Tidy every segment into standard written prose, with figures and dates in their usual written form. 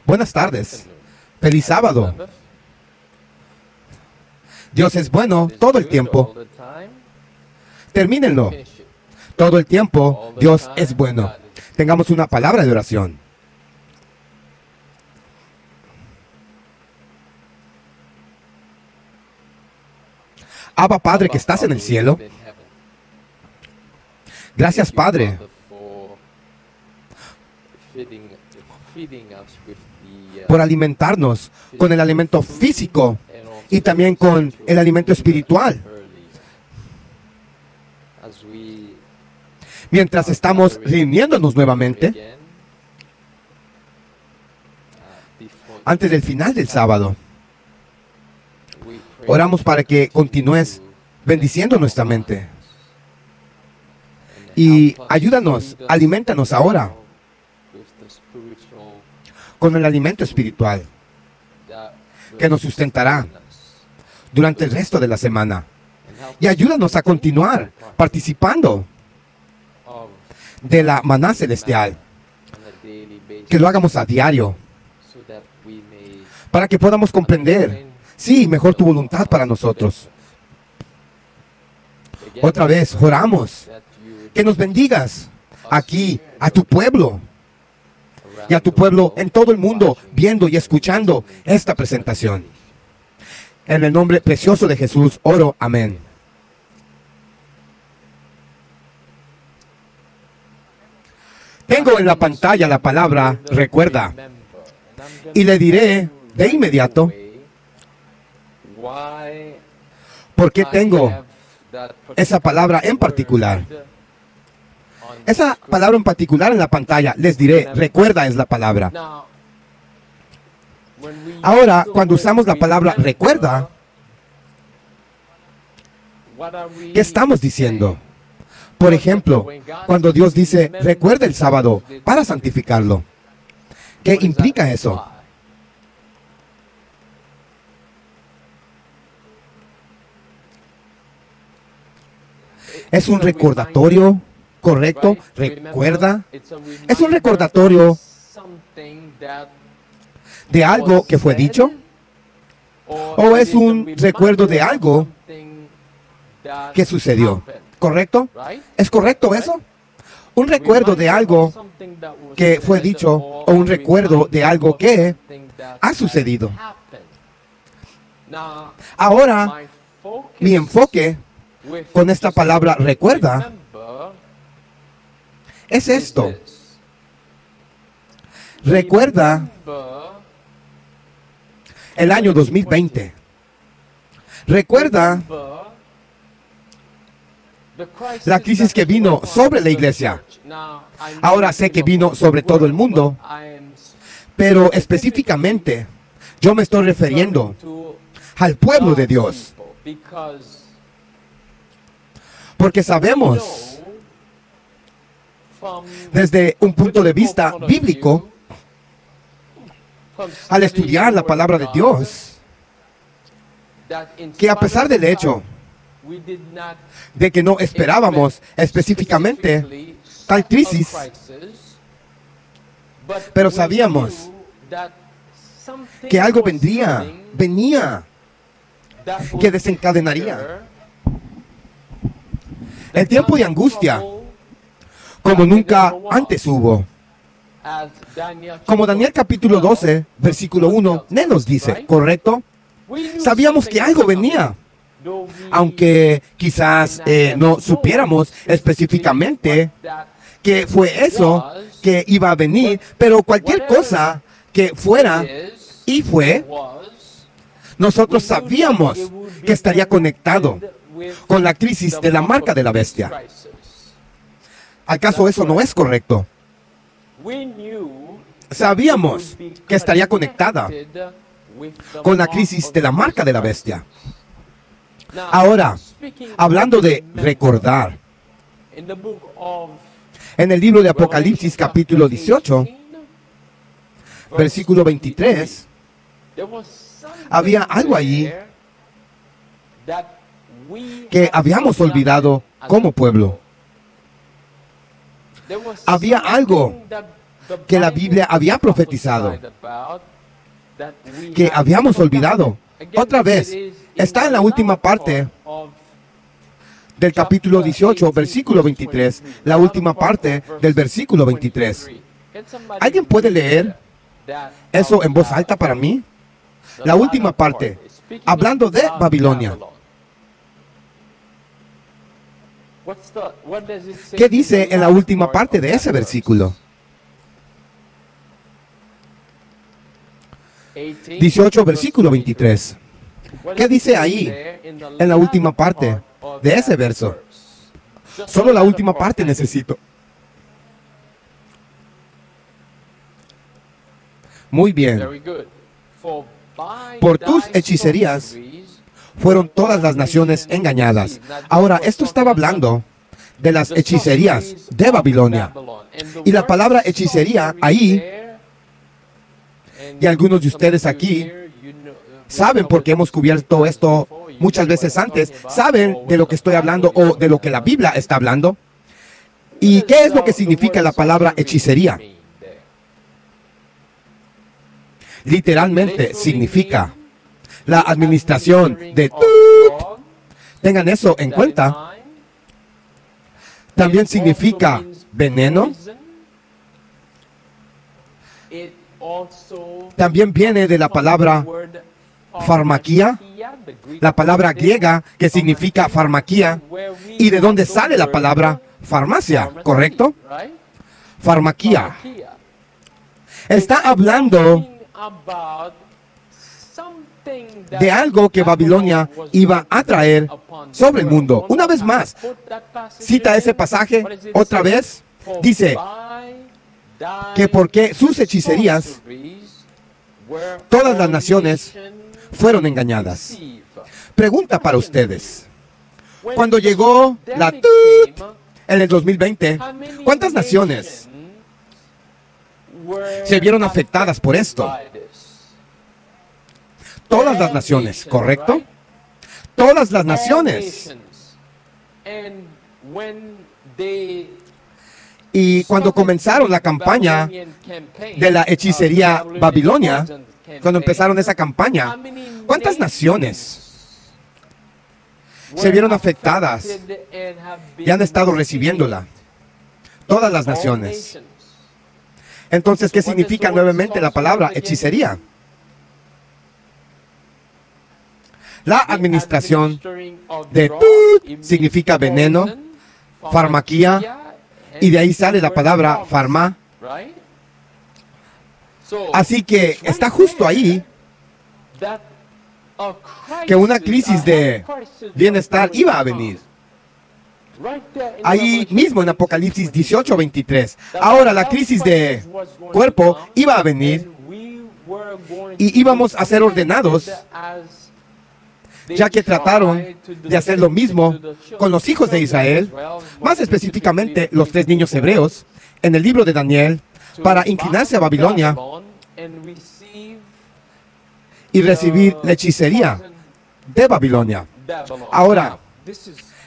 Buenas tardes. Feliz sábado. Dios es bueno todo el tiempo. Termínenlo. Todo el tiempo, Dios es bueno. Tengamos una palabra de oración. Abba Padre que estás en el cielo. Gracias Padre por alimentarnos con el alimento físico y también con el alimento espiritual. Mientras estamos reuniéndonos nuevamente, antes del final del sábado, oramos para que continúes bendiciendo nuestra mente. Y ayúdanos, alimentanos ahora con el alimento espiritual que nos sustentará durante el resto de la semana. Y ayúdanos a continuar participando de la maná celestial, que lo hagamos a diario, para que podamos comprender, sí, mejor tu voluntad para nosotros. Otra vez, oramos, que nos bendigas aquí, a tu pueblo, y a tu pueblo en todo el mundo, viendo y escuchando esta presentación. En el nombre precioso de Jesús, oro, amén. Tengo en la pantalla la palabra recuerda y le diré de inmediato por qué tengo esa palabra en particular. Esa palabra en particular en la pantalla, les diré, recuerda es la palabra. Ahora, cuando usamos la palabra recuerda, ¿qué estamos diciendo? Por ejemplo, cuando Dios dice, recuerda el sábado para santificarlo. ¿Qué implica eso? ¿Es un recordatorio correcto? ¿Recuerda? ¿Es un recordatorio de algo que fue dicho? ¿O es un recuerdo de algo que sucedió? ¿Correcto? ¿Es correcto eso? Un recuerdo de algo que fue dicho o un recuerdo de algo que ha sucedido. Ahora, mi enfoque con esta palabra recuerda es esto. Recuerda el año 2020. Recuerda la crisis que vino sobre la iglesia. Ahora sé que vino sobre todo el mundo, pero específicamente yo me estoy refiriendo al pueblo de Dios. Porque sabemos, desde un punto de vista bíblico, al estudiar la palabra de Dios, que a pesar del hecho de que no esperábamos específicamente tal crisis, pero sabíamos que algo venía, que desencadenaría el tiempo de angustia como nunca antes hubo. Como Daniel capítulo 12, versículo 1, nos dice, ¿correcto? Sabíamos que algo venía, aunque quizás no supiéramos específicamente que fue eso que iba a venir, pero cualquier cosa que fuera y fue, nosotros sabíamos que estaría conectado con la crisis de la marca de la bestia. ¿Acaso eso no es correcto? Sabíamos que estaría conectada con la crisis de la marca de la bestia. Ahora, hablando de recordar, en el libro de Apocalipsis capítulo 18, versículo 23, había algo allí que habíamos olvidado como pueblo. Había algo que la Biblia había profetizado, que habíamos olvidado. Otra vez, está en la última parte del capítulo 18, versículo 23, la última parte del versículo 23. ¿Alguien puede leer eso en voz alta para mí? La última parte, hablando de Babilonia. ¿Qué dice en la última parte de ese versículo? 18, versículo 23. ¿Qué dice ahí en la última parte de ese verso? Solo la última parte necesito. Muy bien. Por tus hechicerías fueron todas las naciones engañadas. Ahora, esto estaba hablando de las hechicerías de Babilonia. Y la palabra hechicería ahí, y algunos de ustedes aquí saben, porque hemos cubierto esto muchas veces antes, saben de lo que estoy hablando o de lo que la Biblia está hablando. ¿Y qué es lo que significa la palabra hechicería? Literalmente significa la administración de... Tengan eso en cuenta. También significa veneno. También viene de la palabra farmaquía, la palabra griega que significa farmaquía, y de dónde sale la palabra farmacia, ¿correcto? Farmaquía. Está hablando de algo que Babilonia iba a traer sobre el mundo. Una vez más, cita ese pasaje otra vez. Dice que porque sus hechicerías, todas las naciones fueron engañadas. Pregunta para ustedes. Cuando llegó la en el 2020, ¿cuántas naciones se vieron afectadas por esto? Todas las naciones, ¿correcto? Todas las naciones. Y cuando comenzaron la campaña de la hechicería Babilonia, cuando empezaron esa campaña, ¿cuántas naciones se vieron afectadas y han estado recibiéndola? Todas las naciones. Entonces, ¿qué significa nuevamente la palabra hechicería? La administración de significa veneno, farmaquía, y de ahí sale la palabra farma. Así que está justo ahí que una crisis de bienestar iba a venir. Ahí mismo en Apocalipsis 18:23. Ahora la crisis de cuerpo iba a venir y íbamos a ser ordenados, ya que trataron de hacer lo mismo con los hijos de Israel, más específicamente los 3 niños hebreos, en el libro de Daniel, para inclinarse a Babilonia y recibir la hechicería de Babilonia. Ahora,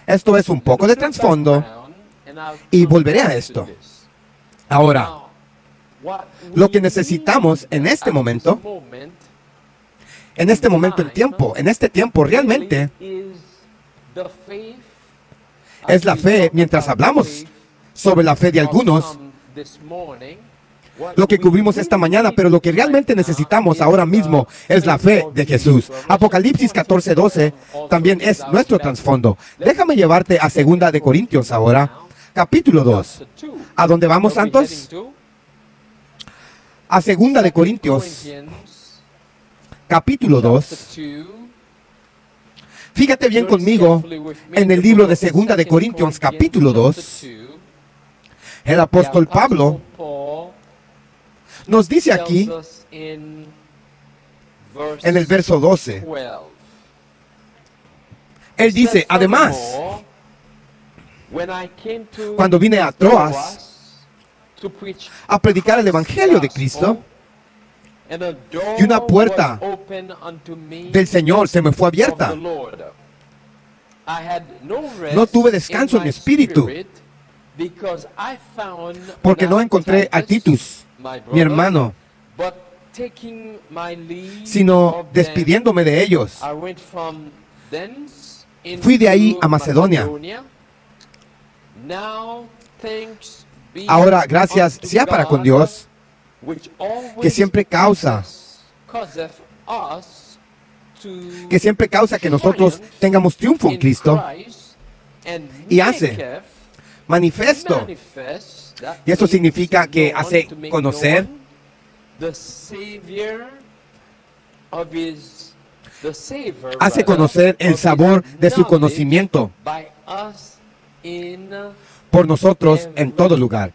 esto es un poco de trasfondo y volveré a esto. Ahora, lo que necesitamos en este momento en este tiempo realmente es la fe. Mientras hablamos sobre la fe de algunos, lo que cubrimos esta mañana, pero lo que realmente necesitamos ahora mismo es la fe de Jesús. Apocalipsis 14:12 también es nuestro trasfondo. Déjame llevarte a 2 de Corintios ahora, capítulo 2. ¿A dónde vamos, santos? A 2 de Corintios, capítulo 2. Fíjate bien conmigo en el libro de 2 de Corintios, capítulo 2. El apóstol Pablo nos dice aquí, en el verso 12, él dice, además, cuando vine a Troas a predicar el evangelio de Cristo, y una puerta del Señor se me fue abierta. No tuve descanso en mi espíritu, porque no encontré a Titus, mi hermano, sino despidiéndome de ellos. Fui de ahí a Macedonia. Ahora, gracias sea para con Dios, que siempre causa que nosotros tengamos triunfo en Cristo y hace manifiesto. Y eso significa que hace conocer el sabor de su conocimiento por nosotros en todo lugar.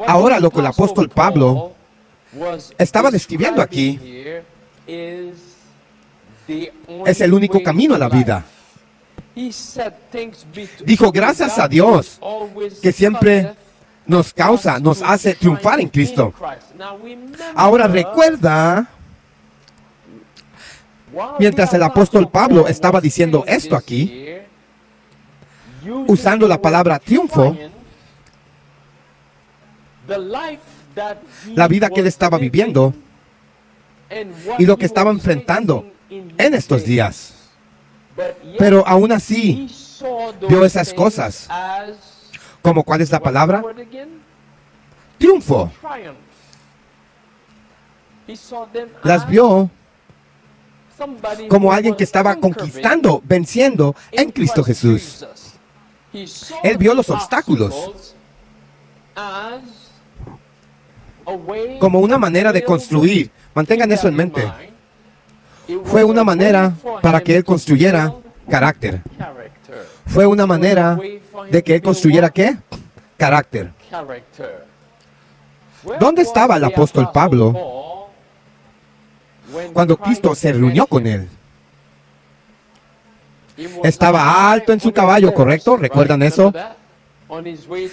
Ahora, lo que el apóstol Pablo estaba describiendo aquí es el único camino a la vida. Dijo, gracias a Dios, que siempre nos hace triunfar en Cristo. Ahora recuerda, mientras el apóstol Pablo estaba diciendo esto aquí, usando la palabra triunfo, la vida que él estaba viviendo y lo que estaba enfrentando en estos días. Pero aún así, vio esas cosas. ¿Como cuál es la palabra? Triunfo. Las vio como alguien que estaba conquistando, venciendo en Cristo Jesús. Él vio los obstáculos como una manera de construir. Mantengan eso en mente. Fue una manera para que él construyera carácter. Fue una manera de que él construyera ¿qué? Carácter. ¿Dónde estaba el apóstol Pablo cuando Cristo se reunió con él? Estaba alto en su caballo, ¿correcto? ¿Recuerdan eso?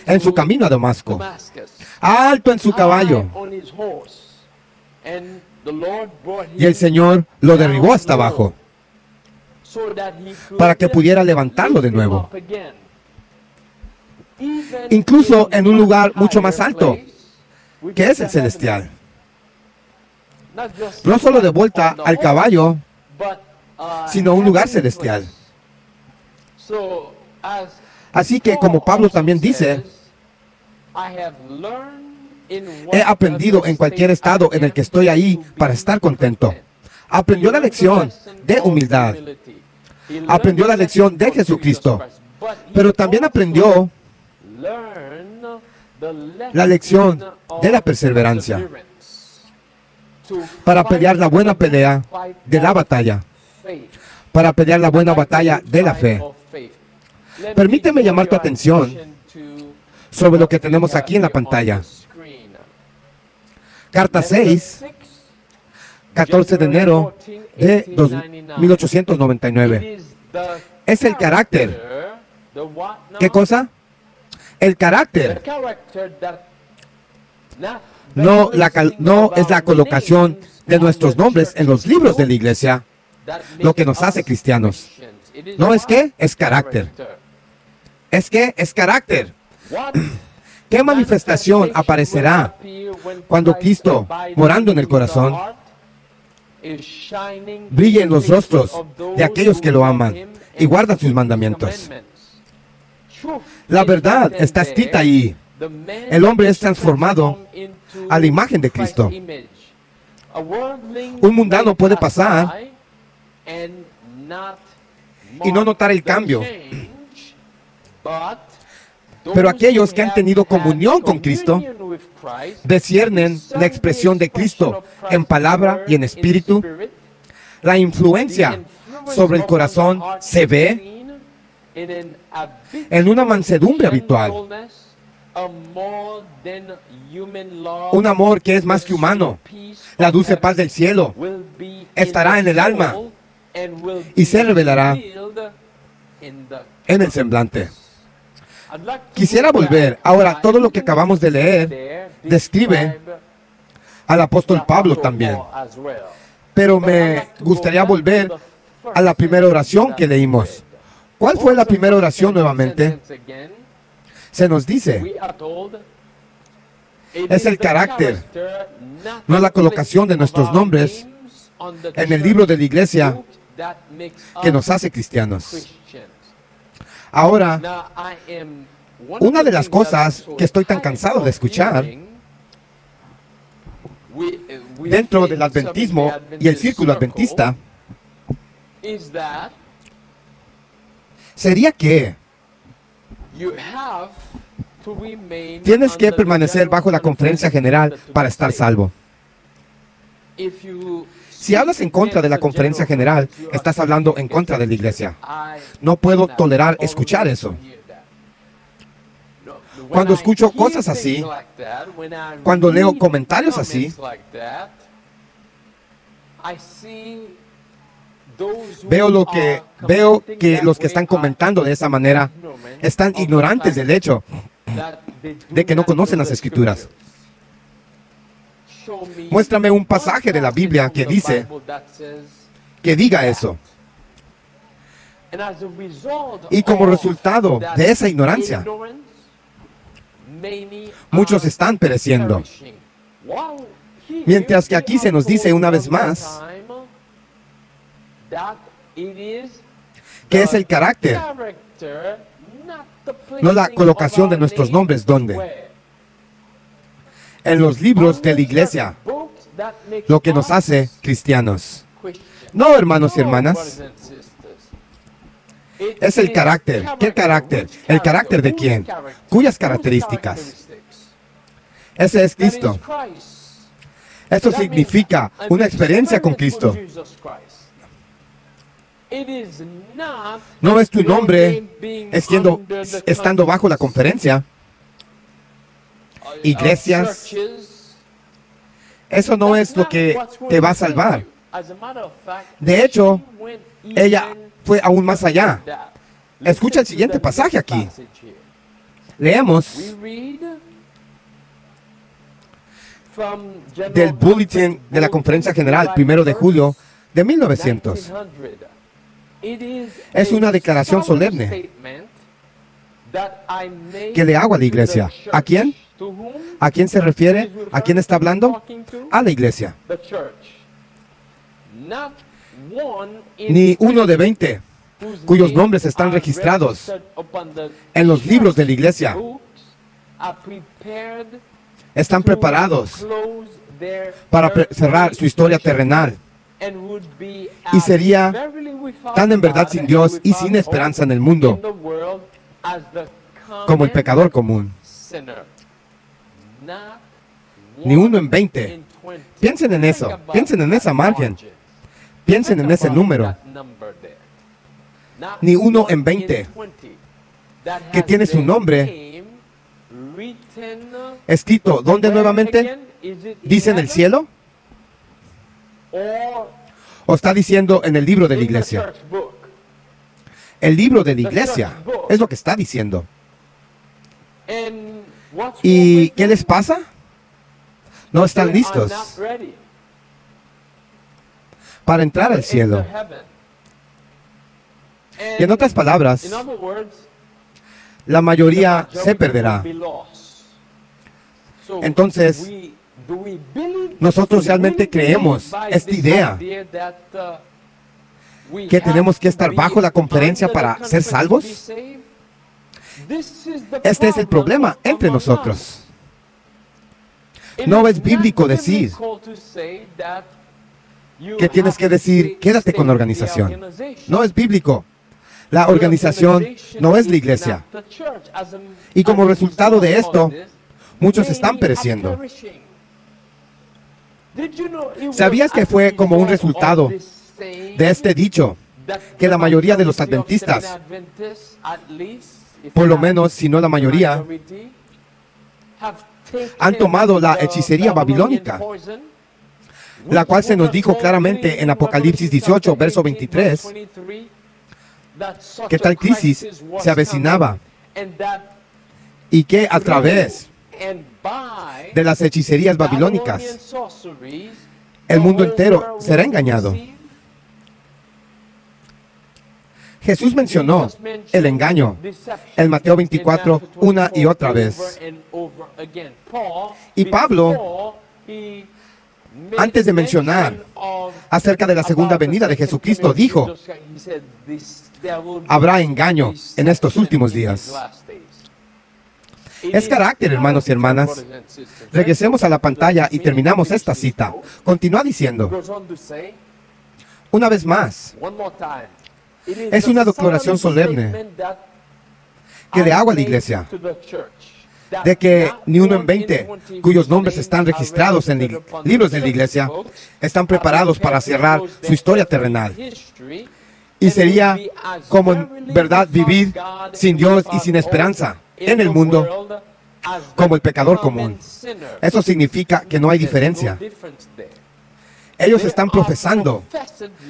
En su camino a Damasco. Alto en su caballo. Y el Señor lo derribó hasta abajo para que pudiera levantarlo de nuevo. Incluso en un lugar mucho más alto, que es el celestial. No solo de vuelta al caballo, sino un lugar celestial. Así que, como Pablo también dice, he aprendido en cualquier estado en el que estoy ahí para estar contento. Aprendió la lección de humildad. Aprendió la lección de Jesucristo. Pero también aprendió la lección de la perseverancia para pelear la buena pelea de la batalla. Para pelear la buena batalla de la fe. Permíteme llamar tu atención sobre lo que tenemos aquí en la pantalla. Carta 6, 14 de enero de 1899. Es el carácter. ¿Qué cosa? El carácter. No es la colocación de nuestros nombres en los libros de la iglesia lo que nos hace cristianos. ¿No es qué? Es carácter. ¿Es qué? Es carácter. ¿Qué manifestación aparecerá cuando Cristo, morando en el corazón, brille en los rostros de aquellos que lo aman y guardan sus mandamientos? La verdad está escrita ahí. El hombre es transformado a la imagen de Cristo. Un mundano puede pasar y no notar el cambio. Pero aquellos que han tenido comunión con Cristo disciernen la expresión de Cristo en palabra y en espíritu. La influencia sobre el corazón se ve en una mansedumbre habitual. Un amor que es más que humano. La dulce paz del cielo estará en el alma y se revelará en el semblante. Quisiera volver. Ahora, todo lo que acabamos de leer describe al apóstol Pablo también. Pero me gustaría volver a la primera oración que leímos. ¿Cuál fue la primera oración nuevamente? Se nos dice, Es el carácter, no la colocación de nuestros nombres en el libro de la iglesia que nos hace cristianos. Ahora, una de las cosas que estoy tan cansado de escuchar dentro del adventismo y el círculo adventista sería que tienes que permanecer bajo la conferencia general para estar salvo. Si hablas en contra de la conferencia general, estás hablando en contra de la iglesia. No puedo tolerar escuchar eso. Cuando escucho cosas así, cuando leo comentarios así, veo que los que están comentando de esa manera están ignorantes del hecho de que no conocen las Escrituras. Muéstrame un pasaje de la Biblia que diga eso. Y como resultado de esa ignorancia, muchos están pereciendo. Mientras que aquí se nos dice una vez más que es el carácter, no la colocación de nuestros nombres. ¿Dónde? En los libros de la iglesia, lo que nos hace cristianos. No, hermanos y hermanas. Es el carácter. ¿Qué carácter? ¿El carácter de quién? ¿Cuyas características? Ese es Cristo. Esto significa una experiencia con Cristo. No es tu nombre estando bajo la conferencia, iglesias. Eso no es lo que te va a salvar. De hecho, ella fue aún más allá. Escucha el siguiente pasaje aquí. Leemos del Bulletin de la Conferencia General, 1 de julio de 1900. Es una declaración solemne que le hago a la iglesia. ¿A quién? ¿A quién se refiere? ¿A quién está hablando? A la iglesia. Ni uno de 20 cuyos nombres están registrados en los libros de la iglesia están preparados para cerrar su historia terrenal. Y sería tan en verdad sin Dios y sin esperanza en el mundo como el pecador común. Ni uno en 20. Piensen en eso. Piensen en esa margen. Piensen en ese número. Ni uno en 20 que tiene su nombre escrito. ¿Dónde nuevamente? ¿Dice en el cielo? ¿O está diciendo en el libro de la iglesia? El libro de la iglesia es lo que está diciendo. ¿Y qué les pasa? No están listos para entrar al cielo. Y en otras palabras, la mayoría se perderá. Entonces, nosotros realmente creemos esta idea que tenemos que estar bajo la conferencia para ser salvos. Este es el problema entre nosotros. No es bíblico decir que tienes que decir, quédate con la organización. No es bíblico. La organización no es la iglesia. Y como resultado de esto, muchos están pereciendo. ¿Sabías que fue como un resultado de este dicho que la mayoría de los adventistas, por lo menos si no la mayoría, han tomado la hechicería babilónica, la cual se nos dijo claramente en Apocalipsis 18, verso 23, que tal crisis se avecinaba y que a través de las hechicerías babilónicas el mundo entero será engañado. Jesús mencionó el engaño en Mateo 24 una y otra vez. Y Pablo, antes de mencionar acerca de la segunda venida de Jesucristo, dijo: habrá engaño en estos últimos días. Es carácter, hermanos y hermanas. Regresemos a la pantalla y terminamos esta cita. Continúa diciendo, una vez más, es una declaración solemne que le hago a la iglesia, de que ni uno en 20 cuyos nombres están registrados en libros de la iglesia están preparados para cerrar su historia terrenal. Y sería como en verdad vivir sin Dios y sin esperanza en el mundo como el pecador común. Eso significa que no hay diferencia. Ellos están profesando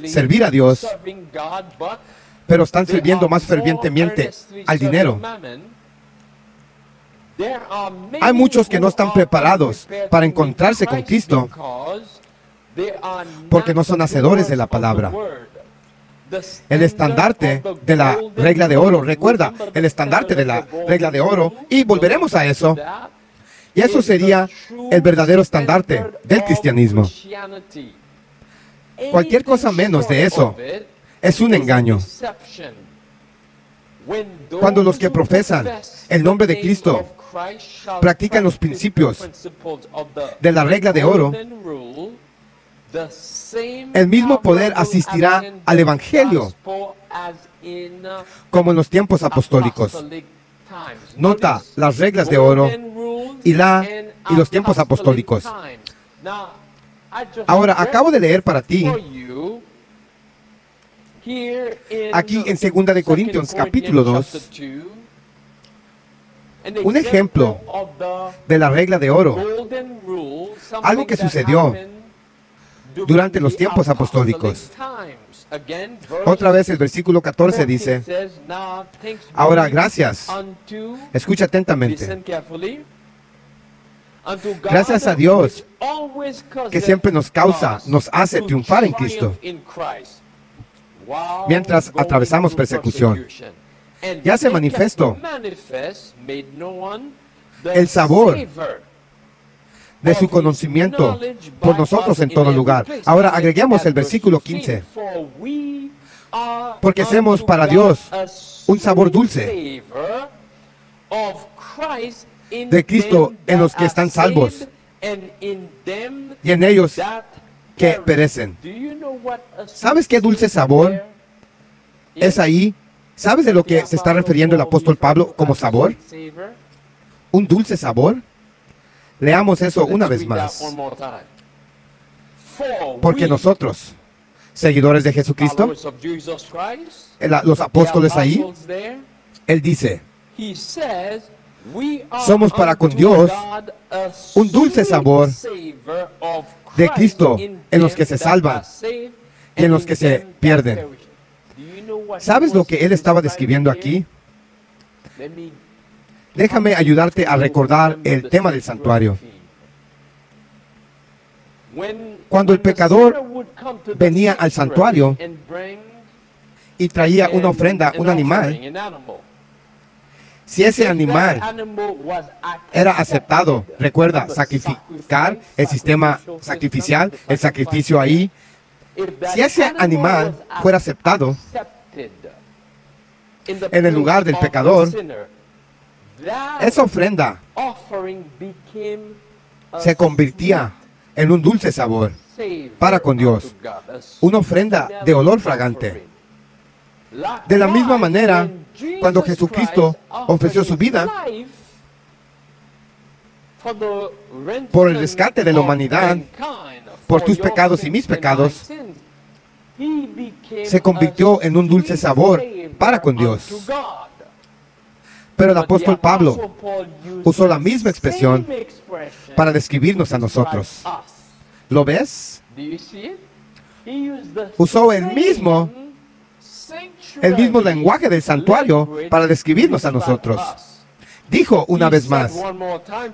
servir a Dios, pero están sirviendo más fervientemente al dinero. Hay muchos que no están preparados para encontrarse con Cristo porque no son hacedores de la palabra. El estandarte de la regla de oro, recuerda, el estandarte de la regla de oro, y volveremos a eso. Y eso sería el verdadero estandarte del cristianismo. Cualquier cosa menos de eso es un engaño. Cuando los que profesan el nombre de Cristo practican los principios de la regla de oro, el mismo poder asistirá al Evangelio como en los tiempos apostólicos. Nota las reglas de oro y los tiempos apostólicos. Ahora, acabo de leer para ti, aquí en 2 de Corintios capítulo 2, un ejemplo de la regla de oro, algo que sucedió durante los tiempos apostólicos. Otra vez el versículo 14 dice, ahora gracias, escucha atentamente, gracias a Dios que siempre nos hace triunfar en Cristo mientras atravesamos persecución. Ya se manifestó el sabor de su conocimiento por nosotros en todo lugar. Ahora agreguemos el versículo 15. Porque hacemos para Dios un sabor dulce de Cristo en los que están salvos y en ellos que perecen. ¿Sabes qué dulce sabor es ahí? ¿Sabes de lo que se está refiriendo el apóstol Pablo como sabor? ¿Un dulce sabor? Leamos eso una vez más. Porque nosotros, seguidores de Jesucristo, los apóstoles ahí, él dice, somos para con Dios un dulce sabor de Cristo en los que se salvan y en los que se pierden. ¿Sabes lo que él estaba describiendo aquí? Déjame ayudarte a recordar el tema del santuario. Cuando el pecador venía al santuario y traía una ofrenda, un animal, si ese animal era aceptado, recuerda, sacrificar, el sistema sacrificial, el sacrificio ahí, si ese animal fuera aceptado en el lugar del pecador, esa ofrenda se convertía en un dulce sabor para con Dios, una ofrenda de olor fragante. De la misma manera, cuando Jesucristo ofreció su vida por el rescate de la humanidad, por tus pecados y mis pecados, se convirtió en un dulce sabor para con Dios. Pero el apóstol Pablo usó la misma expresión para describirnos a nosotros. ¿Lo ves? Usó el mismo lenguaje del santuario para describirnos a nosotros. Dijo una vez más,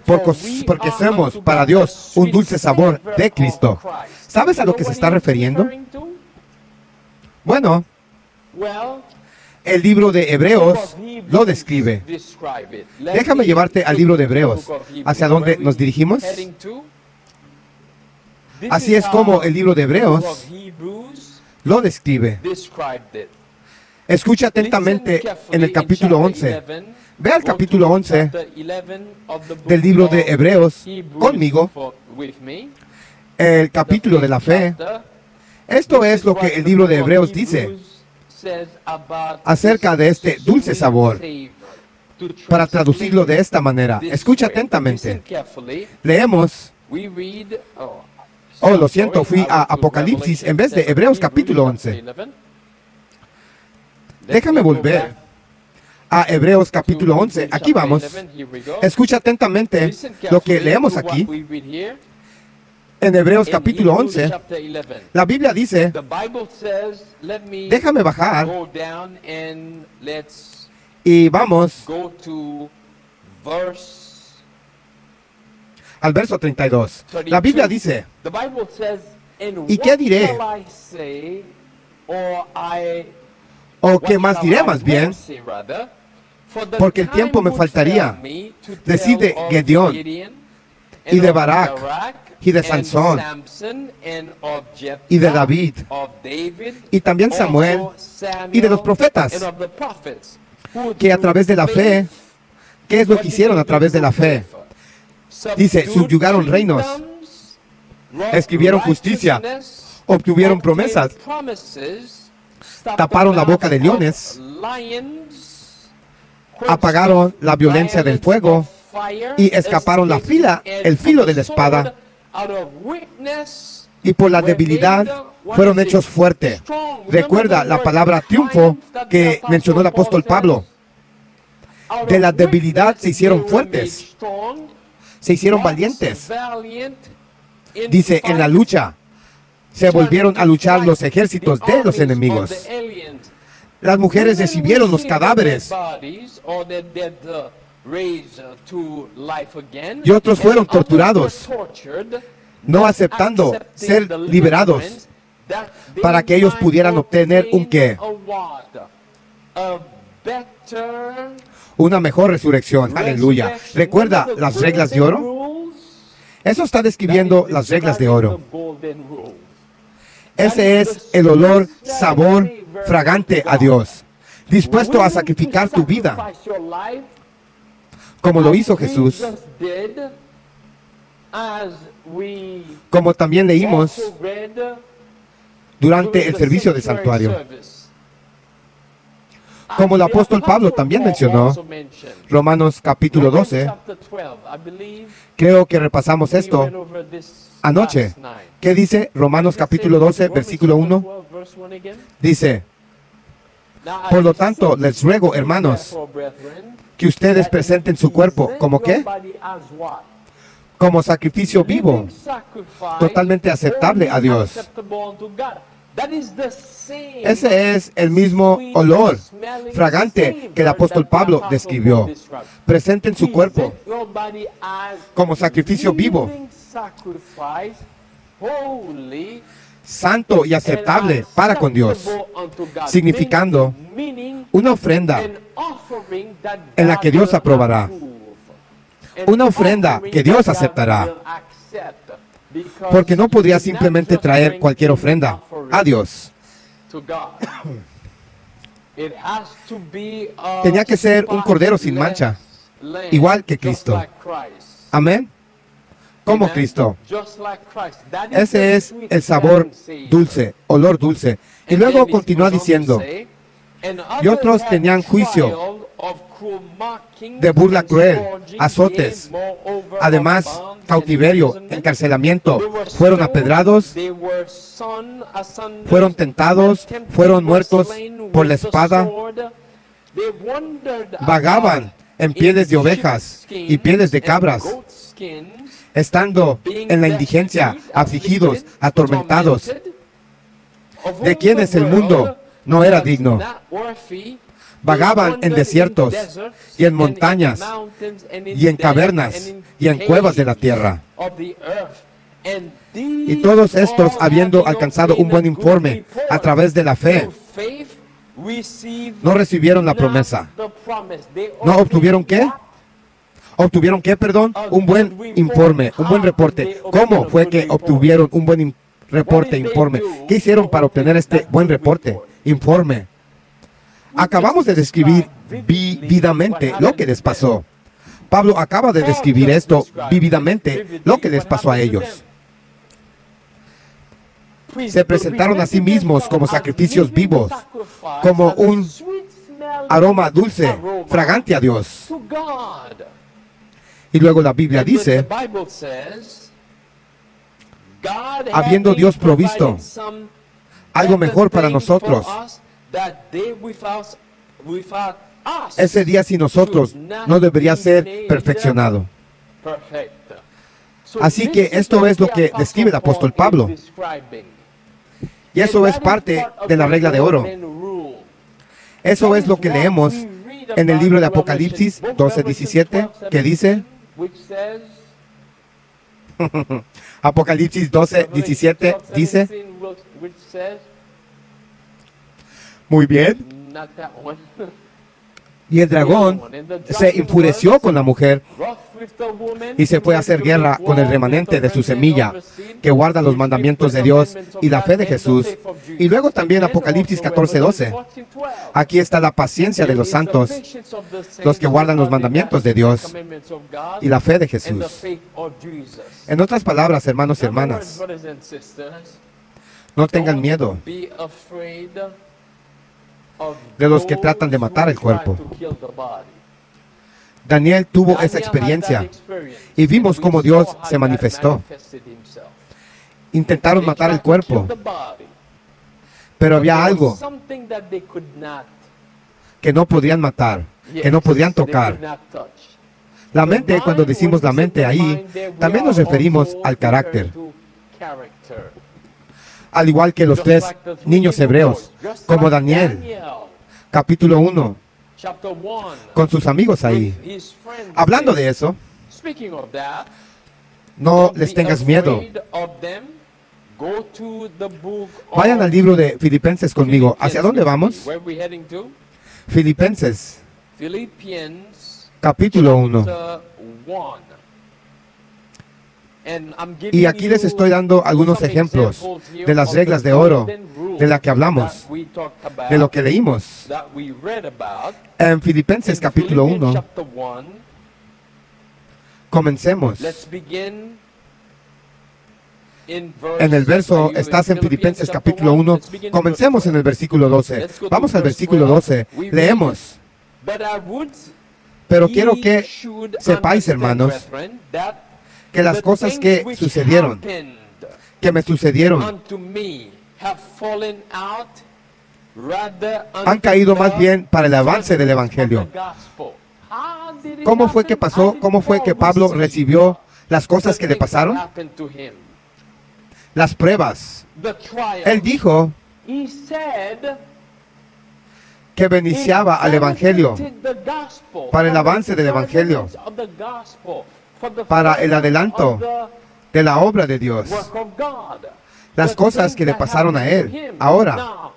porque somos para Dios un dulce sabor de Cristo. ¿Sabes a lo que se está refiriendo? Bueno, El libro de Hebreos lo describe. Déjame llevarte al libro de Hebreos. ¿Hacia dónde nos dirigimos? Así es como el libro de Hebreos lo describe. Escucha atentamente en el capítulo 11. Ve al capítulo 11 del libro de Hebreos conmigo. El capítulo de la fe. Esto es lo que el libro de Hebreos dice acerca de este dulce sabor. Para traducirlo de esta manera, escucha atentamente. Leemos. Oh, lo siento, fui a Apocalipsis en vez de Hebreos capítulo 11. Déjame volver a Hebreos capítulo 11. Aquí vamos. Escucha atentamente lo que leemos aquí. En Hebreos capítulo 11, la Biblia dice, déjame bajar y vamos al verso 32. La Biblia dice, ¿y qué diré? ¿O qué más diré más bien? Porque el tiempo me faltaría. Decir de Gedeón y de Barak y de Sansón y de David y también Samuel y de los profetas, que a través de la fe, ¿qué es lo que hicieron a través de la fe? Dice, subyugaron reinos, escribieron justicia, obtuvieron promesas, taparon la boca de leones, apagaron la violencia del fuego y escaparon el filo de la espada, y por la debilidad fueron hechos fuertes. Recuerda la palabra triunfo que mencionó el apóstol Pablo. De la debilidad se hicieron fuertes, se hicieron valientes. Dice, en la lucha se volvieron a luchar los ejércitos de los enemigos. Las mujeres recibieron los cadáveres y otros fueron torturados, no aceptando ser liberados para que ellos pudieran obtener una mejor resurrección. Aleluya. ¿Recuerda las reglas de oro? Eso está describiendo las reglas de oro. Ese es el olor, sabor fragante a Dios, dispuesto a sacrificar tu vida, como lo hizo Jesús, como también leímos durante el servicio de santuario. Como el apóstol Pablo también mencionó, Romanos capítulo 12, creo que repasamos esto anoche. ¿Qué dice Romanos capítulo 12, versículo 1? Dice, por lo tanto, les ruego, hermanos, que ustedes presenten su cuerpo, ¿como qué? Como sacrificio vivo, totalmente aceptable a Dios. Ese es el mismo olor fragante que el apóstol Pablo describió. Presenten su cuerpo como sacrificio vivo, santo y aceptable para con Dios, significando una ofrenda en la que Dios aprobará, una ofrenda que Dios aceptará, porque no podría simplemente traer cualquier ofrenda a Dios. Tenía que ser un cordero sin mancha, igual que Cristo. Amén. Como Cristo. Ese es el sabor dulce, olor dulce. Y luego continúa diciendo, y otros tenían juicio de burla cruel, azotes, además cautiverio, encarcelamiento, fueron apedrados, fueron tentados, fueron muertos por la espada, vagaban en pieles de ovejas y pieles de cabras, estando en la indigencia, afligidos, atormentados. ¿De quienes el mundo no era digno? Vagaban en desiertos y en montañas y en cavernas y en cuevas de la tierra. Y todos estos, habiendo alcanzado un buen informe a través de la fe, no recibieron la promesa. ¿No obtuvieron qué? ¿Obtuvieron qué, perdón? Un buen informe, un buen reporte. ¿Cómo fue que obtuvieron un buen reporte, informe? ¿Qué hicieron para obtener este buen reporte, informe? Acabamos de describir vívidamente lo que les pasó. Pablo acaba de describir esto vívidamente, lo que les pasó a ellos. Se presentaron a sí mismos como sacrificios vivos, como un aroma dulce, fragante a Dios. Y luego la Biblia dice, habiendo Dios provisto algo mejor para nosotros, ese día sin nosotros no debería ser perfeccionado. Así que esto es lo que describe el apóstol Pablo. Y eso es parte de la regla de oro. Eso es lo que leemos en el libro de Apocalipsis 12:17, que dice, Apocalipsis 12:17 dice, muy bien. Y el dragón se enfureció con la mujer y se fue a hacer guerra con el remanente de su semilla, que guarda los mandamientos de Dios y la fe de Jesús. Y luego también Apocalipsis 14:12. Aquí está la paciencia de los santos, los que guardan los mandamientos de Dios y la fe de Jesús. En otras palabras, hermanos y hermanas, no tengan miedo de los que tratan de matar el cuerpo. Daniel tuvo esa experiencia y vimos cómo Dios se manifestó. Intentaron matar el cuerpo, pero había algo que no podían matar, que no podían tocar. La mente, cuando decimos la mente ahí, también nos referimos al carácter. Al igual que los tres niños hebreos, como Daniel, capítulo 1, con sus amigos ahí. Hablando de eso, no les tengas miedo. Vayan al libro de Filipenses conmigo. ¿Hacia dónde vamos? Filipenses, capítulo 1. Y aquí les estoy dando algunos ejemplos de las reglas de oro de la que hablamos, de lo que leímos. En Filipenses capítulo 1, comencemos. En el verso, estás en Filipenses capítulo 1, comencemos en el versículo 12. Vamos al versículo 12, leemos. Pero quiero que sepáis, hermanos, que las cosas que sucedieron, que me sucedieron, han caído más bien para el avance del Evangelio. ¿Cómo fue que pasó? ¿Cómo fue que Pablo recibió las cosas que le pasaron? Las pruebas. Él dijo que beneficiaba al Evangelio, para el avance del Evangelio, para el adelanto de la obra de Dios. Las cosas que le pasaron a él. Ahora,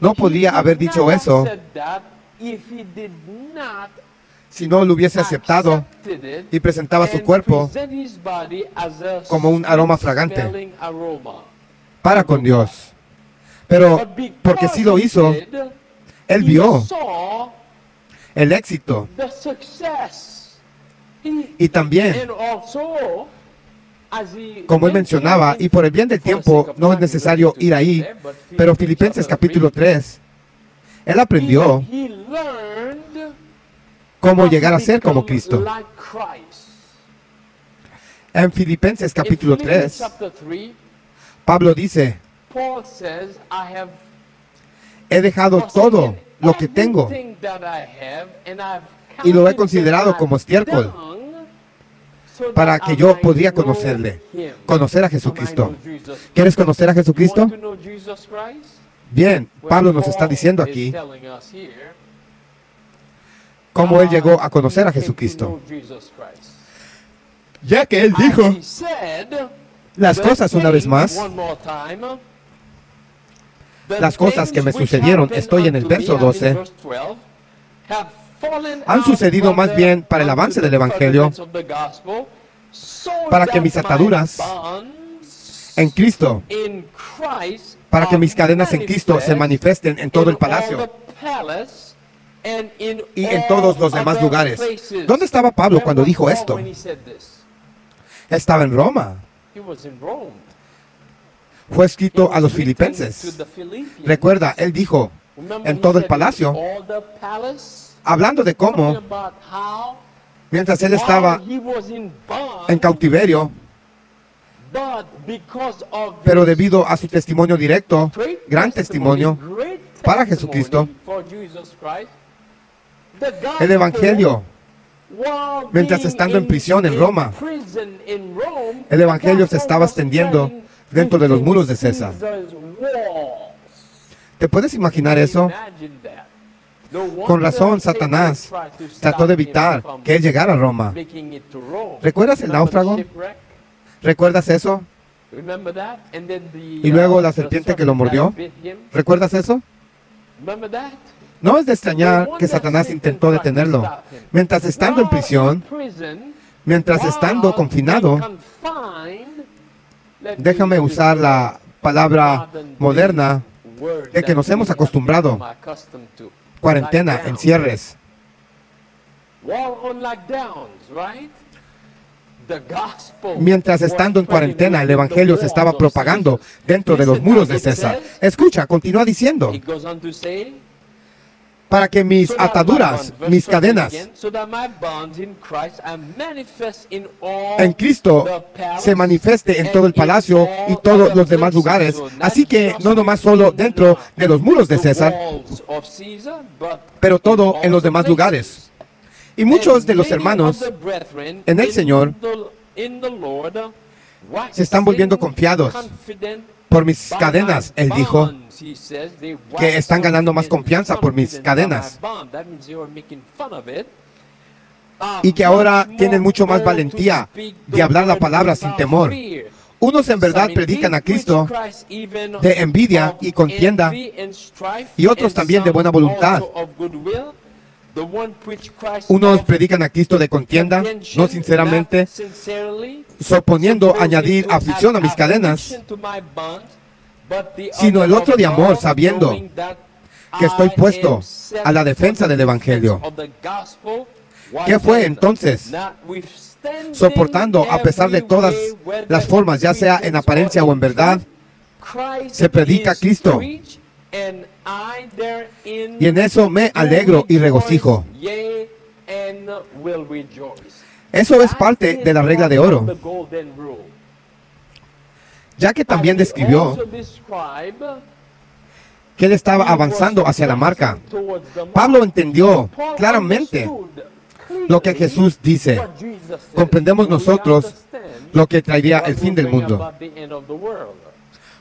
no podía haber dicho eso si no lo hubiese aceptado y presentaba su cuerpo como un aroma fragante para con Dios. Pero porque sí lo hizo, él vio el éxito. Y también, como él mencionaba, y por el bien del tiempo no es necesario ir ahí, pero Filipenses capítulo 3, él aprendió cómo llegar a ser como Cristo. En Filipenses capítulo 3, Pablo dice, he dejado todo lo que tengo y lo he considerado como estiércol para que yo podría conocerle, conocer a Jesucristo. ¿Quieres conocer a Jesucristo? Bien, Pablo nos está diciendo aquí cómo él llegó a conocer a Jesucristo. Ya que él dijo las cosas una vez más, Las cosas que me sucedieron, estoy en el verso 12, han sucedido más bien para el avance del Evangelio, para que mis ataduras en Cristo, para que mis cadenas en Cristo se manifiesten en todo el palacio y en todos los demás lugares. ¿Dónde estaba Pablo cuando dijo esto? Estaba en Roma. Fue escrito a los filipenses. Recuerda, él dijo, en todo el palacio, hablando de cómo, mientras él estaba en cautiverio, pero debido a su testimonio directo, gran testimonio para Jesucristo, el Evangelio, mientras estando en prisión en Roma, el Evangelio se estaba extendiendo dentro de los muros de César. ¿Te puedes imaginar eso? Con razón, Satanás trató de evitar que él llegara a Roma. ¿Recuerdas el náufrago? ¿Recuerdas eso? Y luego la serpiente que lo mordió. ¿Recuerdas eso? No es de extrañar que Satanás intentó detenerlo. Mientras estando en prisión, mientras estando confinado, déjame usar la palabra moderna de que nos hemos acostumbrado. Cuarentena, encierres. Mientras estando en cuarentena, el Evangelio se estaba propagando dentro de los muros de César. Escucha, continúa diciendo, para que mis ataduras, mis cadenas en Cristo se manifieste en todo el palacio y todos los demás lugares. Así que no nomás solo dentro de los muros de César, pero todo en los demás lugares. Y muchos de los hermanos en el Señor se están volviendo confiados por mis cadenas. Él dijo que están ganando más confianza por mis cadenas. Y que ahora tienen mucho más valentía de hablar la palabra sin temor. Unos en verdad predican a Cristo de envidia y contienda, y otros también de buena voluntad. Unos predican a Cristo de contienda, no sinceramente, suponiendo añadir aflicción a mis cadenas, sino el otro de amor, sabiendo que estoy puesto a la defensa del Evangelio. ¿Qué fue entonces? Soportando a pesar de todas las formas, ya sea en apariencia o en verdad, se predica a Cristo. Y en eso me alegro y regocijo. Eso es parte de la regla de oro. Ya que también describió que él estaba avanzando hacia la marca, Pablo entendió claramente lo que Jesús dice. Comprendemos nosotros lo que traería el fin del mundo.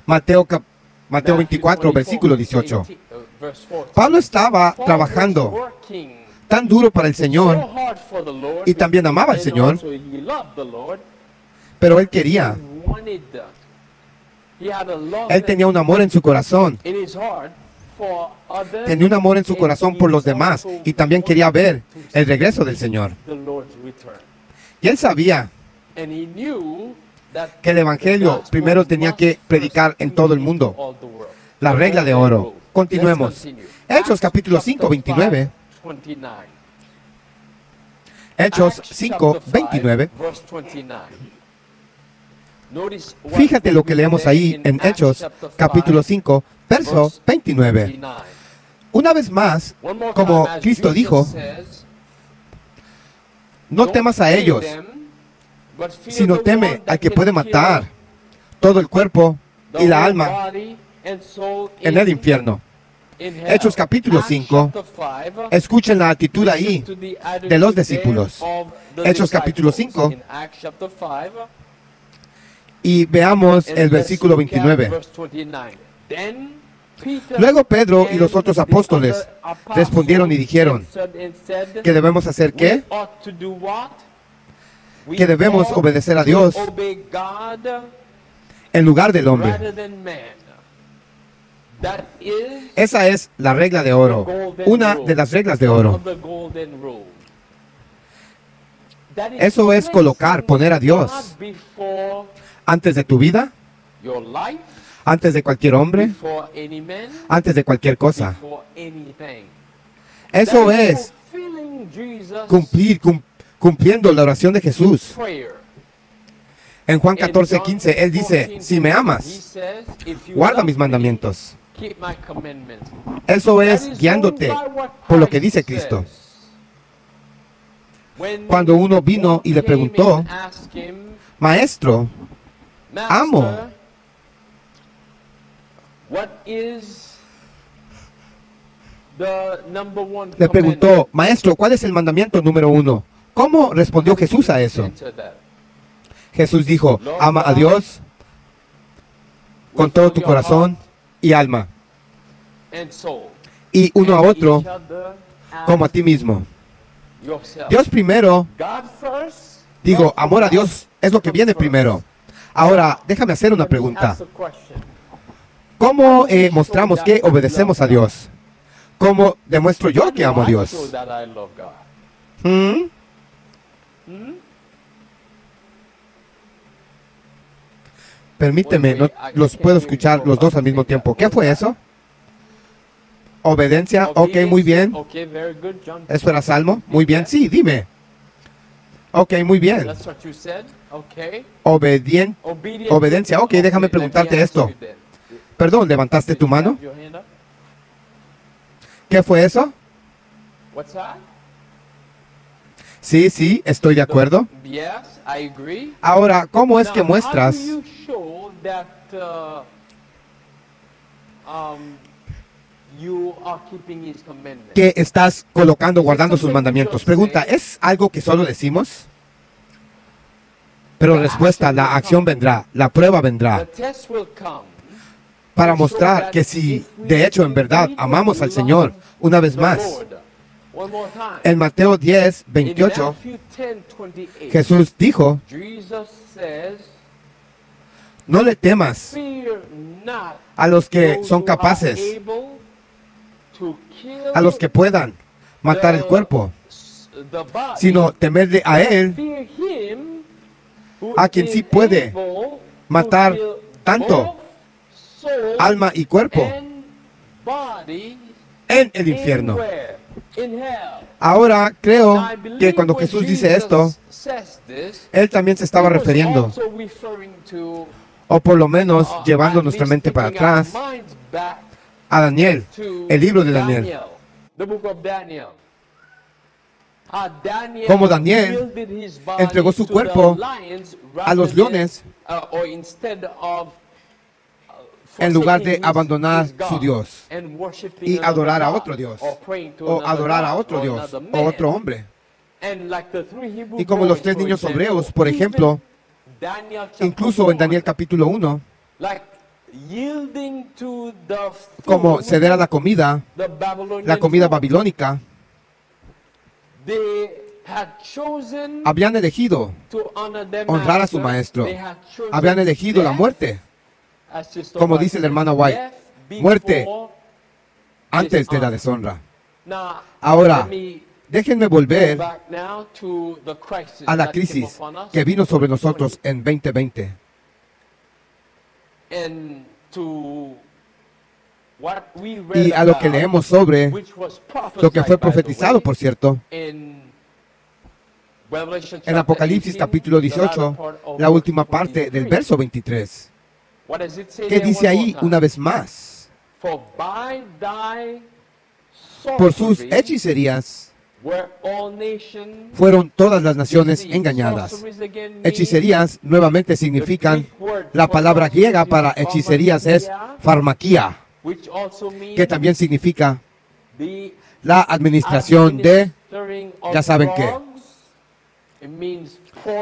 Mateo 24, versículo 18. Pablo estaba trabajando tan duro para el Señor y también amaba al Señor, pero él quería. Él tenía un amor en su corazón. Tenía un amor en su corazón por los demás y también quería ver el regreso del Señor. Y él sabía que el Evangelio primero tenía que predicar en todo el mundo. La regla de oro. Continuemos. Hechos capítulo 5, 29. Hechos 5, 29. Fíjate lo que leemos ahí en Hechos capítulo 5, verso 29. Una vez más, como Cristo dijo, no temas a ellos, sino teme al que puede matar todo el cuerpo y la alma en el infierno. Hechos capítulo 5. Escuchen la actitud ahí de los discípulos. Hechos capítulo 5. Y veamos el versículo 29. Luego Pedro y los otros apóstoles respondieron y dijeron, ¿qué debemos hacer qué? Que debemos obedecer a Dios en lugar del hombre. Esa es la regla de oro, una de las reglas de oro. Eso es colocar, poner a Dios antes de tu vida, antes de cualquier hombre, antes de cualquier cosa. Eso es cumpliendo la oración de Jesús. En Juan 14:15, Él dice, si me amas, guarda mis mandamientos. Eso es guiándote por lo que dice Cristo. Cuando uno vino y le preguntó, Maestro, amo, le preguntó, Maestro, ¿cuál es el mandamiento número 1? ¿Cómo respondió Jesús a eso? Jesús dijo, ama a Dios con todo tu corazón y alma, y uno a otro como a ti mismo. Dios primero, digo, amor a Dios es lo que viene primero. Ahora, déjame hacer una pregunta. ¿Cómo mostramos que obedecemos a Dios? ¿Cómo demuestro yo que amo a Dios? Permíteme, no los puedo escuchar los dos al mismo tiempo. ¿Qué fue eso? Obediencia, ok, muy bien. ¿Eso era Salmo? Muy bien, sí, dime. Ok, muy bien. Obediencia, ok, déjame preguntarte esto. Perdón, ¿levantaste tu mano? ¿Qué fue eso? Sí, sí, estoy de acuerdo. Ahora, ¿cómo es que muestras que estás colocando, guardando sus mandamientos? Pregunta, ¿es algo que solo decimos? Pero respuesta, la acción vendrá, la prueba vendrá, para mostrar que si de hecho en verdad amamos al Señor. Una vez más, en Mateo 10:28, Jesús dijo, no le temas a los que son capaces, a los que puedan matar el cuerpo, sino temerle a Él, a quien sí puede matar tanto alma y cuerpo en el infierno. Ahora creo que cuando Jesús dice esto, Él también se estaba refiriendo, o por lo menos llevando nuestra mente para atrás, a Daniel, el libro de Daniel. Como Daniel entregó su cuerpo a los leones en lugar de abandonar su Dios y adorar a otro Dios, o adorar a otro Dios, o otro hombre. Y como los 3 niños hebreos, por ejemplo, incluso en Daniel capítulo 1, como ceder a la comida babilónica, habían elegido honrar a su maestro, habían elegido la muerte. Como dice el hermano White, muerte antes de la deshonra. Ahora, déjenme volver a la crisis que vino sobre nosotros en 2020. Y a lo que leemos sobre lo que fue profetizado, por cierto, en Apocalipsis capítulo 18, la última parte del verso 23. ¿Qué dice ahí una vez más? Por sus hechicerías fueron todas las naciones engañadas. Hechicerías nuevamente significan, la palabra griega para hechicerías es pharmakia, que también significa la administración de, ya saben qué.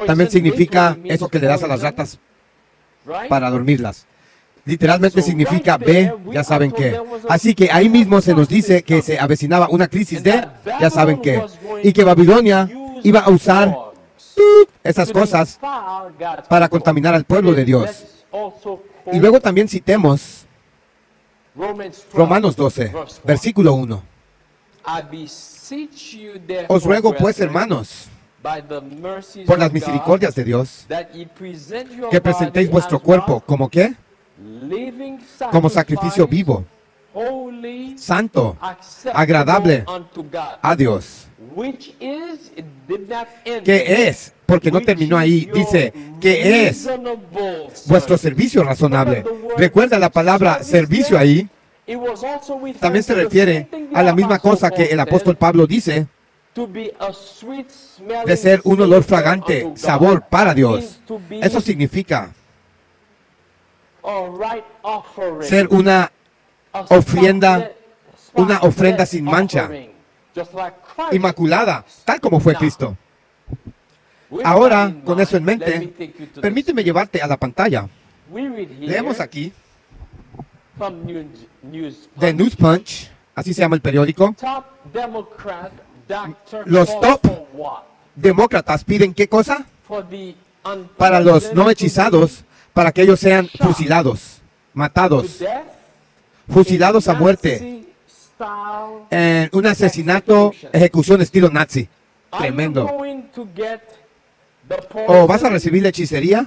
También significa eso que le das a las ratas para dormirlas. Literalmente significa ve, ya saben qué. Así que ahí mismo se nos dice que se avecinaba una crisis de, ya saben qué. Y que Babilonia iba a usar esas cosas para contaminar al pueblo de Dios. Y luego también citemos Romanos 12, versículo 1. Os ruego pues, hermanos, por las misericordias de Dios, que presentéis vuestro cuerpo como ¿qué? Como sacrificio vivo, santo, agradable a Dios. ¿Qué es? Porque no terminó ahí. Dice, ¿qué es vuestro servicio razonable? Recuerda la palabra servicio ahí. También se refiere a la misma cosa que el apóstol Pablo dice, de ser un olor fragante, sabor para Dios. Eso significa ser una ofrenda sin mancha, inmaculada, tal como fue Cristo. Ahora, con eso en mente, permíteme llevarte a la pantalla. Leemos aquí de News Punch, así se llama el periódico. Los top demócratas piden ¿qué cosa? Para los no hechizados, para que ellos sean fusilados, matados, fusilados a muerte, en un asesinato, ejecución estilo nazi. Tremendo. ¿O vas a recibir la hechicería?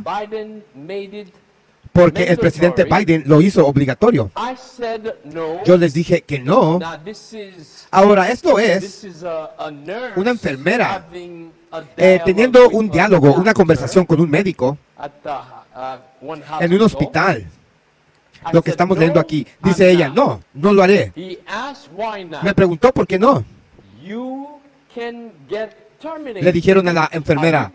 Porque el presidente Biden lo hizo obligatorio. Yo les dije que no. Ahora, esto es una enfermera teniendo un diálogo, una conversación con un médico en un hospital. Lo que estamos leyendo aquí. Dice ella, no, no lo haré. Me preguntó por qué no. Le dijeron a la enfermera,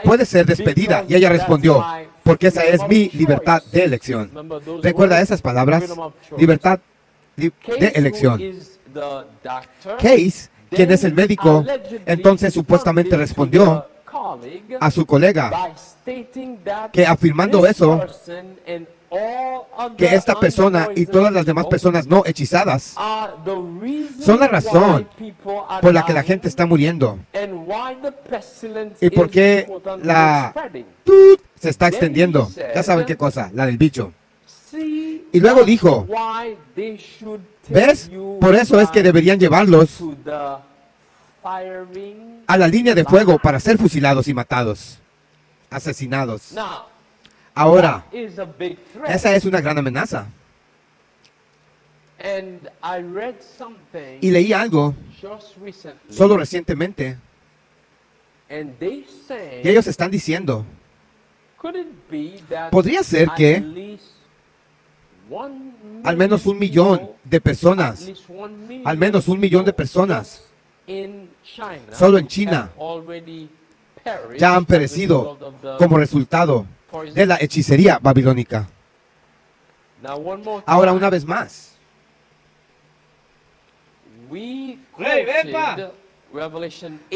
puede ser despedida. Y ella respondió, porque esa es mi libertad de elección. ¿Recuerda esas palabras? Libertad de elección. Case, quien es el médico, entonces supuestamente respondió a su colega que afirmando eso, que esta persona y todas las demás personas no hechizadas son la razón por la que la gente está muriendo y por qué la se está extendiendo. Ya saben qué cosa, la del bicho. Y luego dijo, ¿ves? Por eso es que deberían llevarlos a la línea de fuego para ser fusilados y matados, asesinados. Ahora, esa es una gran amenaza. Y leí algo solo recientemente. Y ellos están diciendo, podría ser que al menos 1 millón de personas, solo en China, ya han perecido como resultado de la hechicería babilónica. Ahora una vez más.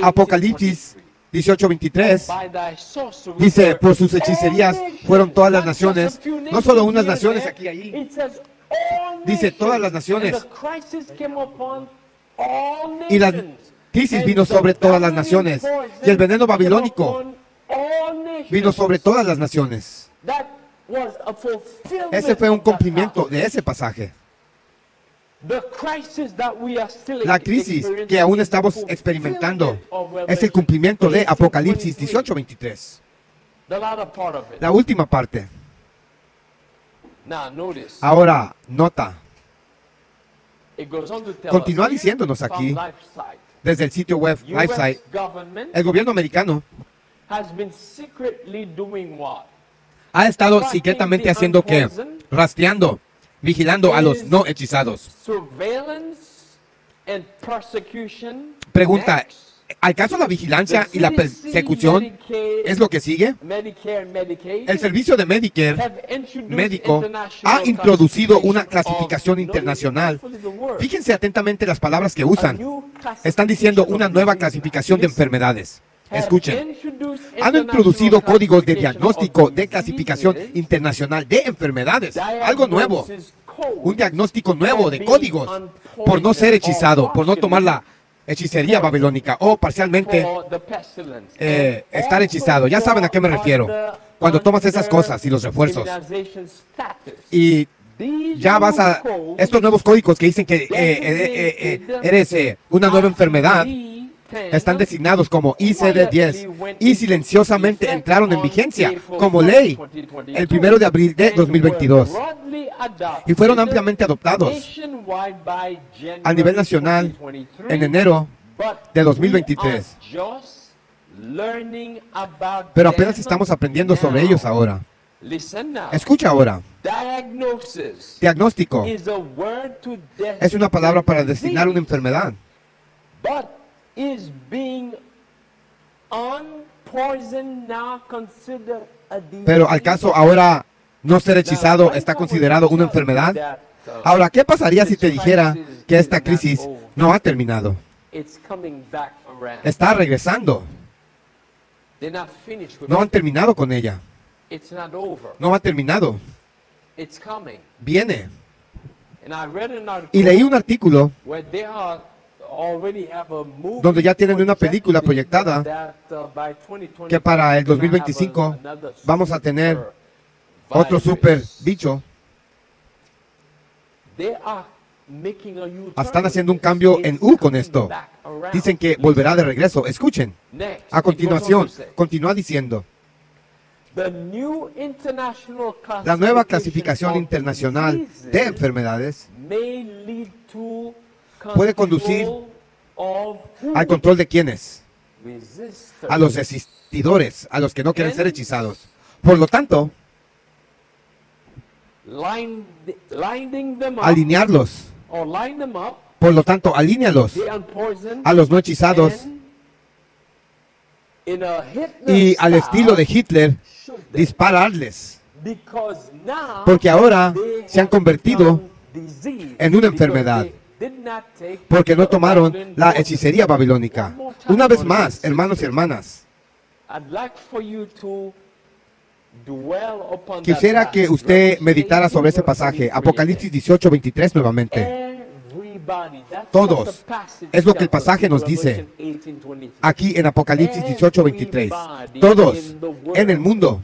Apocalipsis 18:23 dice, por sus hechicerías fueron todas las naciones, no solo unas naciones aquí y allí, dice todas las naciones, y la crisis vino sobre todas las naciones, y el veneno babilónico vino sobre todas las naciones. Ese fue un cumplimiento de ese pasaje. La crisis que aún estamos experimentando es el cumplimiento de Apocalipsis 18:23. La última parte. Ahora, nota. Continúa diciéndonos aquí, desde el sitio web LifeSite, el gobierno americano ha estado secretamente haciendo ¿qué? Rastreando, vigilando a los no hechizados. Pregunta, ¿acaso la vigilancia y la persecución es lo que sigue? El servicio de Medicare médico ha introducido una clasificación internacional. Fíjense atentamente las palabras que usan. Están diciendo una nueva clasificación de enfermedades. Escuchen, han introducido códigos de diagnóstico de clasificación internacional de enfermedades. Algo nuevo. Un diagnóstico nuevo de códigos por no ser hechizado, por no tomar la hechicería babilónica o parcialmente estar hechizado. Ya saben a qué me refiero. Cuando tomas esas cosas y los refuerzos y Ya vas a estos nuevos códigos que dicen que eres una nueva enfermedad. Están designados como ICD-10 y silenciosamente entraron en vigencia como ley el 1 de abril de 2022 y fueron ampliamente adoptados a nivel nacional en enero de 2023. Pero apenas estamos aprendiendo sobre ellos ahora. Escucha ahora. Diagnóstico es una palabra para designar una enfermedad. Pero ¿al caso ahora no ser hechizado está considerado una enfermedad? Ahora, ¿qué pasaría si te dijera que esta crisis no ha terminado? Está regresando. No han terminado con ella. No ha terminado. Viene. Y leí un artículo donde ya tienen una película proyectada que para el 2025 vamos a tener otro super bicho. Están haciendo un cambio en U con esto. Dicen que volverá de regreso. Escuchen. A continuación, continúa diciendo. La nueva clasificación internacional de enfermedades puede conducir al control de quienes, a los resistidores, a los que no quieren ser hechizados. Por lo tanto, alinearlos. Por lo tanto, alínealos a los no hechizados y al estilo de Hitler, dispararles. Porque ahora se han convertido en una enfermedad. Porque no tomaron la hechicería babilónica. Una vez más, hermanos y hermanas, quisiera que usted meditara sobre ese pasaje, Apocalipsis 18:23 nuevamente. Todos, es lo que el pasaje nos dice aquí en Apocalipsis 18:23. Todos en el mundo,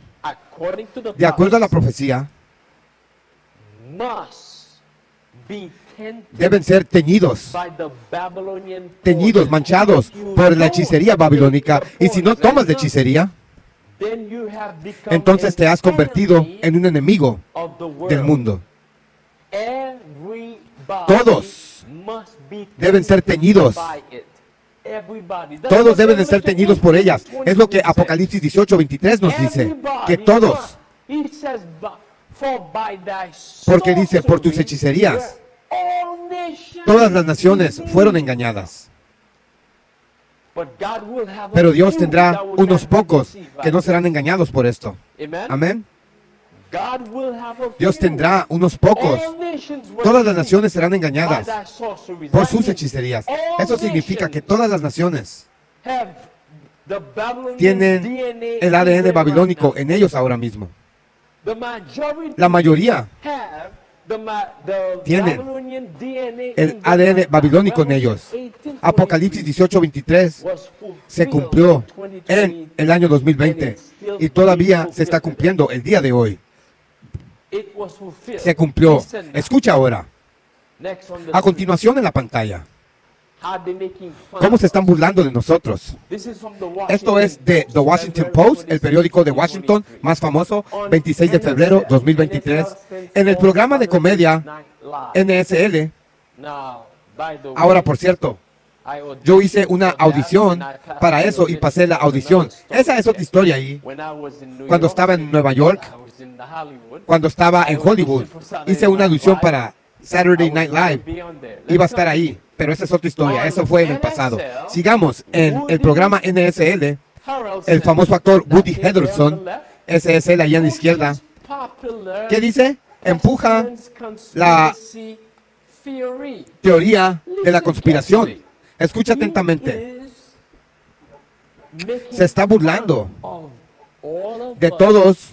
de acuerdo a la profecía, deben ser teñidos, manchados por la hechicería babilónica. Y si no tomas de hechicería, entonces te has convertido en un enemigo del mundo. Todos deben ser teñidos. Todos deben de ser teñidos por ellas. Es lo que Apocalipsis 18:23 nos dice. Que todos. Porque dice, por tus hechicerías, todas las naciones fueron engañadas. Pero Dios tendrá unos pocos que no serán engañados por esto. Amén. Dios tendrá unos pocos. Todas las naciones serán engañadas por sus hechicerías. Eso significa que todas las naciones tienen el ADN babilónico en ellos ahora mismo. La mayoría tienen el ADN babilónico en ellos. Apocalipsis 18:23 se cumplió en el año 2020 y todavía se está cumpliendo el día de hoy. Se cumplió. Escucha ahora. A continuación en la pantalla. ¿Cómo se están burlando de nosotros? Esto es de The Washington Post, el periódico de Washington más famoso, 26 de febrero 2023. En el programa de comedia NSL. Ahora, por cierto, yo hice una audición para eso y pasé la audición. Esa es otra historia ahí. Cuando estaba en Nueva York, cuando estaba en Hollywood, hice una audición para Saturday Night Live. Iba a estar ahí, pero esa es otra historia. Eso fue en el pasado. Sigamos en el programa NSL. El famoso actor Woody Harrelson, ese es él allá a la izquierda. ¿Qué dice? Empuja la teoría de la conspiración. Escucha atentamente. Se está burlando de todos.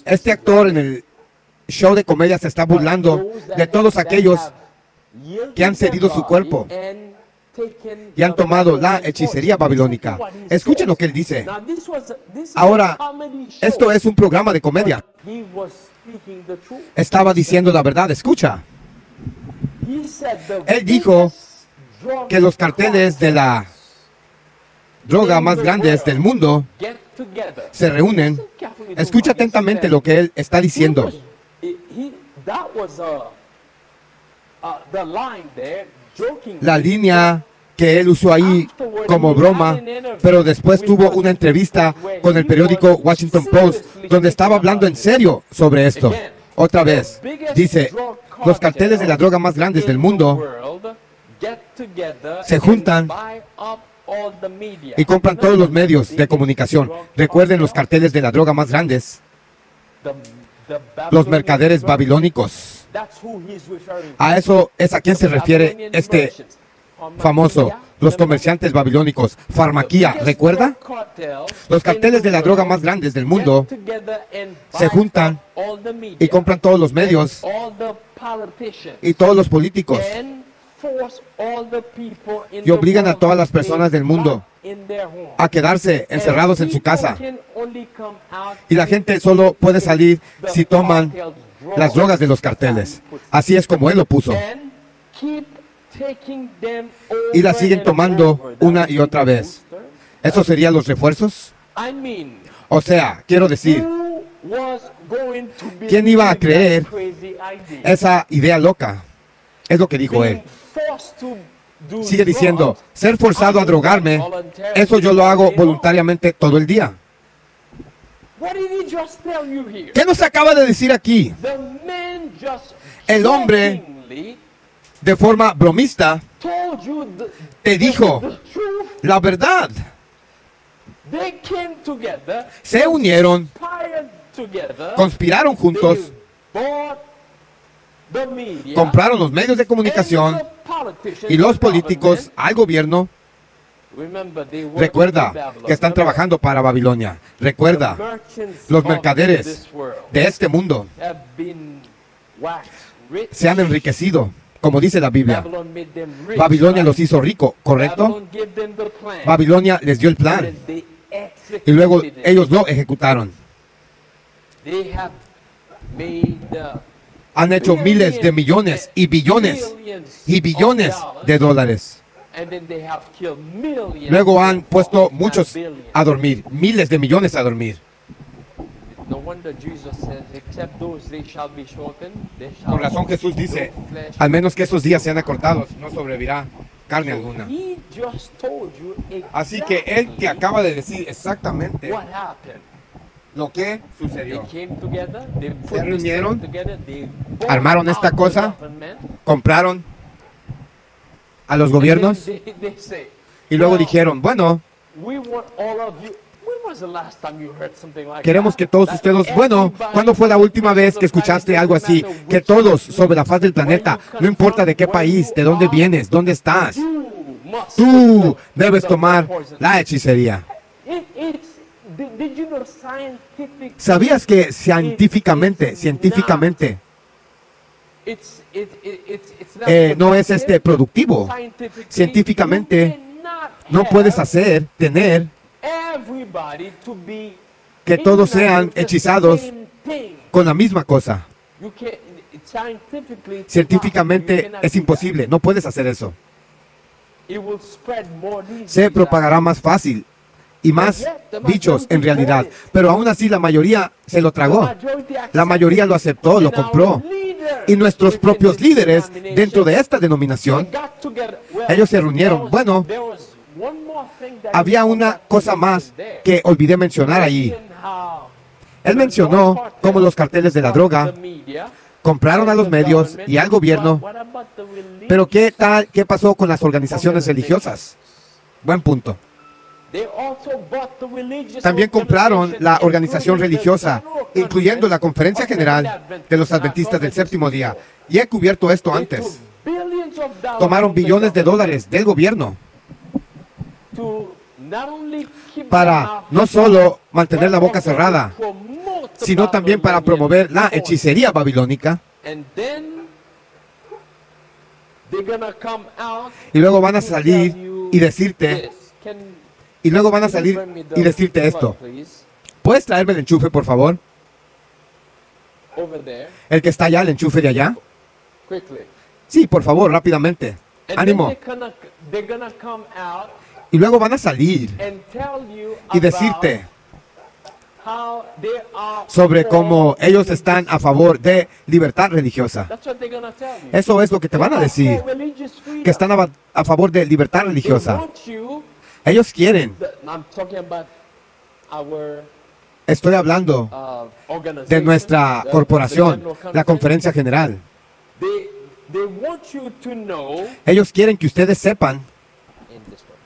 Este actor en el show de comedia se está burlando de todos aquellos que han cedido su cuerpo y han tomado la hechicería babilónica. Escuchen lo que él dice. Ahora, esto es un programa de comedia. Estaba diciendo la verdad. Escucha. Él dijo que los carteles de la droga más grandes del mundo se reúnen. Escucha atentamente lo que él está diciendo. La línea que él usó ahí como broma, pero después tuvo una entrevista con el periódico Washington Post donde estaba hablando en serio sobre esto. Otra vez, dice, los carteles de la droga más grandes del mundo se juntan y compran todos los medios de comunicación. Recuerden los carteles de la droga más grandes, los mercaderes babilónicos. A eso es a quien se refiere este famoso, los comerciantes babilónicos. Farmaquía, ¿recuerda? Los carteles de la droga más grandes del mundo se juntan y compran todos los medios y todos los políticos y obligan a todas las personas del mundo a quedarse encerrados en su casa. Y la gente solo puede salir si toman las drogas de los carteles. Así es como él lo puso. Y la siguen tomando una y otra vez. ¿Eso serían los refuerzos? O sea, quiero decir, ¿quién iba a creer esa idea loca? Es lo que dijo él. Sigue diciendo, ser forzado a drogarme, eso yo lo hago voluntariamente todo el día. ¿Qué nos acaba de decir aquí? El hombre, de forma bromista, te dijo la verdad. Se unieron, conspiraron juntos, compraron los medios de comunicación y los políticos al gobierno. Recuerda que están trabajando para Babilonia. Recuerda, los mercaderes de este mundo se han enriquecido, como dice la Biblia. Babilonia los hizo rico, ¿correcto? Babilonia les dio el plan y luego ellos lo ejecutaron. Han hecho miles de millones y billones de dólares. Luego han puesto muchos a dormir, miles de millones a dormir. Con razón Jesús dice, al menos que esos días sean acortados, no sobrevivirá carne alguna. Así que Él te acaba de decir exactamente lo que sucedió. Se reunieron, armaron esta cosa, compraron a los gobiernos y luego dijeron, bueno, queremos que todos ustedes, bueno, ¿cuándo fue la última vez que escuchaste algo así? Que todos sobre la faz del planeta, no importa de qué país, de dónde vienes, dónde estás, tú debes tomar la hechicería. ¿Sabías que científicamente, no es productivo? Científicamente no puedes tener que todos sean hechizados con la misma cosa. Científicamente es imposible, no puedes hacer eso. Se propagará más fácil y más bichos en realidad, pero aún así la mayoría se lo tragó. La mayoría lo aceptó, lo compró. Y nuestros propios líderes dentro de esta denominación, ellos se reunieron. Bueno, había una cosa más que olvidé mencionar allí. Él mencionó cómo los carteles de la droga compraron a los medios y al gobierno. Pero ¿qué pasó con las organizaciones religiosas? Buen punto. También compraron la organización religiosa, incluyendo la Conferencia General de los Adventistas del Séptimo Día. Y he cubierto esto antes. Tomaron billones de dólares del gobierno para no solo mantener la boca cerrada, sino también para promover la hechicería babilónica. Y luego van a salir y decirte, esto. ¿Puedes traerme el enchufe, por favor? El que está allá, el enchufe de allá. quickly. Sí, por favor, rápidamente. And Ánimo. then they're gonna come out Y luego van a salir and tell you y decirte how they are sobre for- cómo ellos están a favor de libertad religiosa. That's what they're gonna tell you. Eso es lo que te van a They are decir, for religious freedom. que están a favor de libertad They religiosa. want you, Ellos quieren, I'm talking about our estoy hablando organization, de nuestra the corporación, General la Conference. conferencia general. They want you to know Ellos quieren que ustedes sepan, in this way.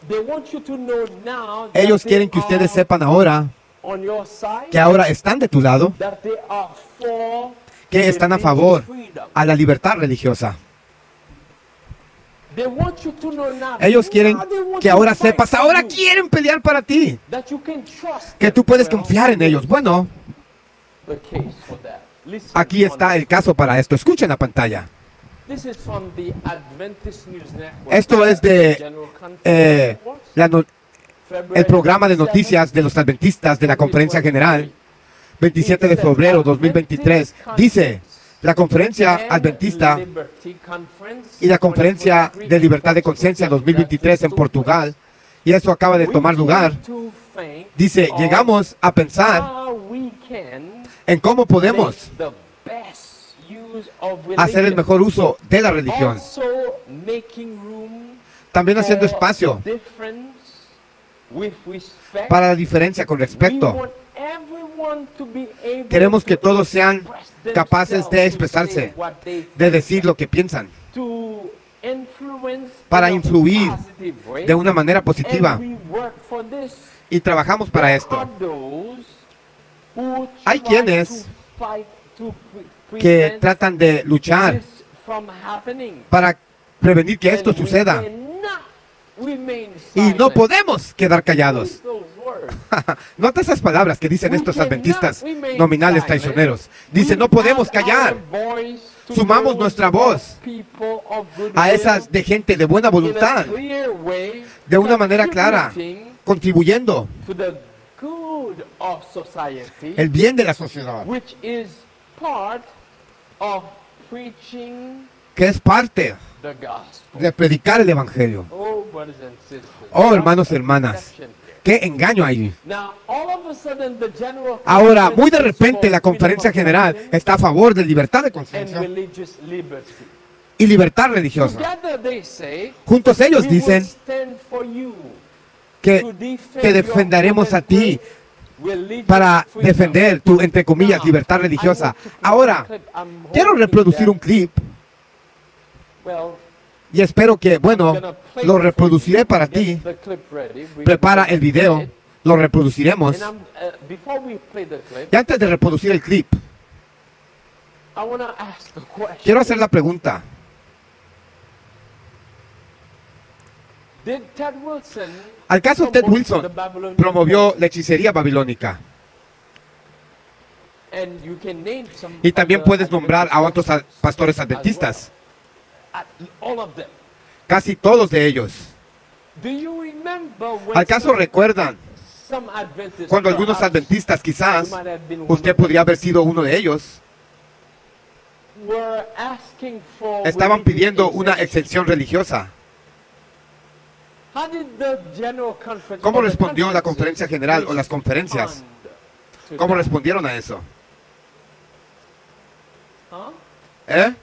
They want you to know now that ellos they quieren que ustedes are sepan ahora on your side, que ahora están de tu lado, that they are for que están a religious favor freedom. a la libertad religiosa. They want you to know now. Ellos quieren Now they want que to ahora fight sepas, for ahora you, quieren pelear para ti, that you can trust que them. tú puedes Well, confiar en ellos. Bueno, the case for that. Listen aquí on está el this. caso para esto. Escuchen la pantalla. This is from the Adventist News Network. Esto es de General Conference eh, Reports, el February programa de 7, noticias de los adventistas de la conferencia general, 27 de febrero 2023. Dice, la conferencia adventista y la conferencia de libertad de conciencia 2023 en Portugal, y eso acaba de tomar lugar. Dice, llegamos a pensar en cómo podemos hacer el mejor uso de la religión, también haciendo espacio para la diferencia con respecto. Queremos que todos sean capaces de expresarse, de decir lo que piensan, para influir de una manera positiva. Y trabajamos para esto. Hay quienes que tratan de luchar para prevenir que esto suceda. Y no podemos quedar callados. Nota esas palabras que dicen estos adventistas nominales traicioneros. Dice, no podemos callar. Sumamos nuestra voz a esas de gente de buena voluntad, de una manera clara, contribuyendo el bien de la sociedad, que es parte de predicar el Evangelio. Oh, hermanos y hermanas, qué engaño hay. Ahora, muy de repente, la conferencia general está a favor de libertad de conciencia y libertad religiosa. Juntos ellos dicen que te defenderemos a ti para defender tu, entre comillas, libertad religiosa. Ahora, quiero reproducir un clip y espero que, bueno, lo reproduciré para ti. Prepara el video, lo reproduciremos. Y antes de reproducir el clip, quiero hacer la pregunta. ¿Al caso Ted Wilson promovió la hechicería babilónica? Y también puedes nombrar a otros pastores adventistas. Casi todos de ellos. ¿Al caso recuerdan cuando algunos adventistas, quizás usted podría haber sido uno de ellos, estaban pidiendo una exención religiosa? ¿Cómo respondió la conferencia general o las conferencias? ¿Cómo respondieron a eso? ¿Eh?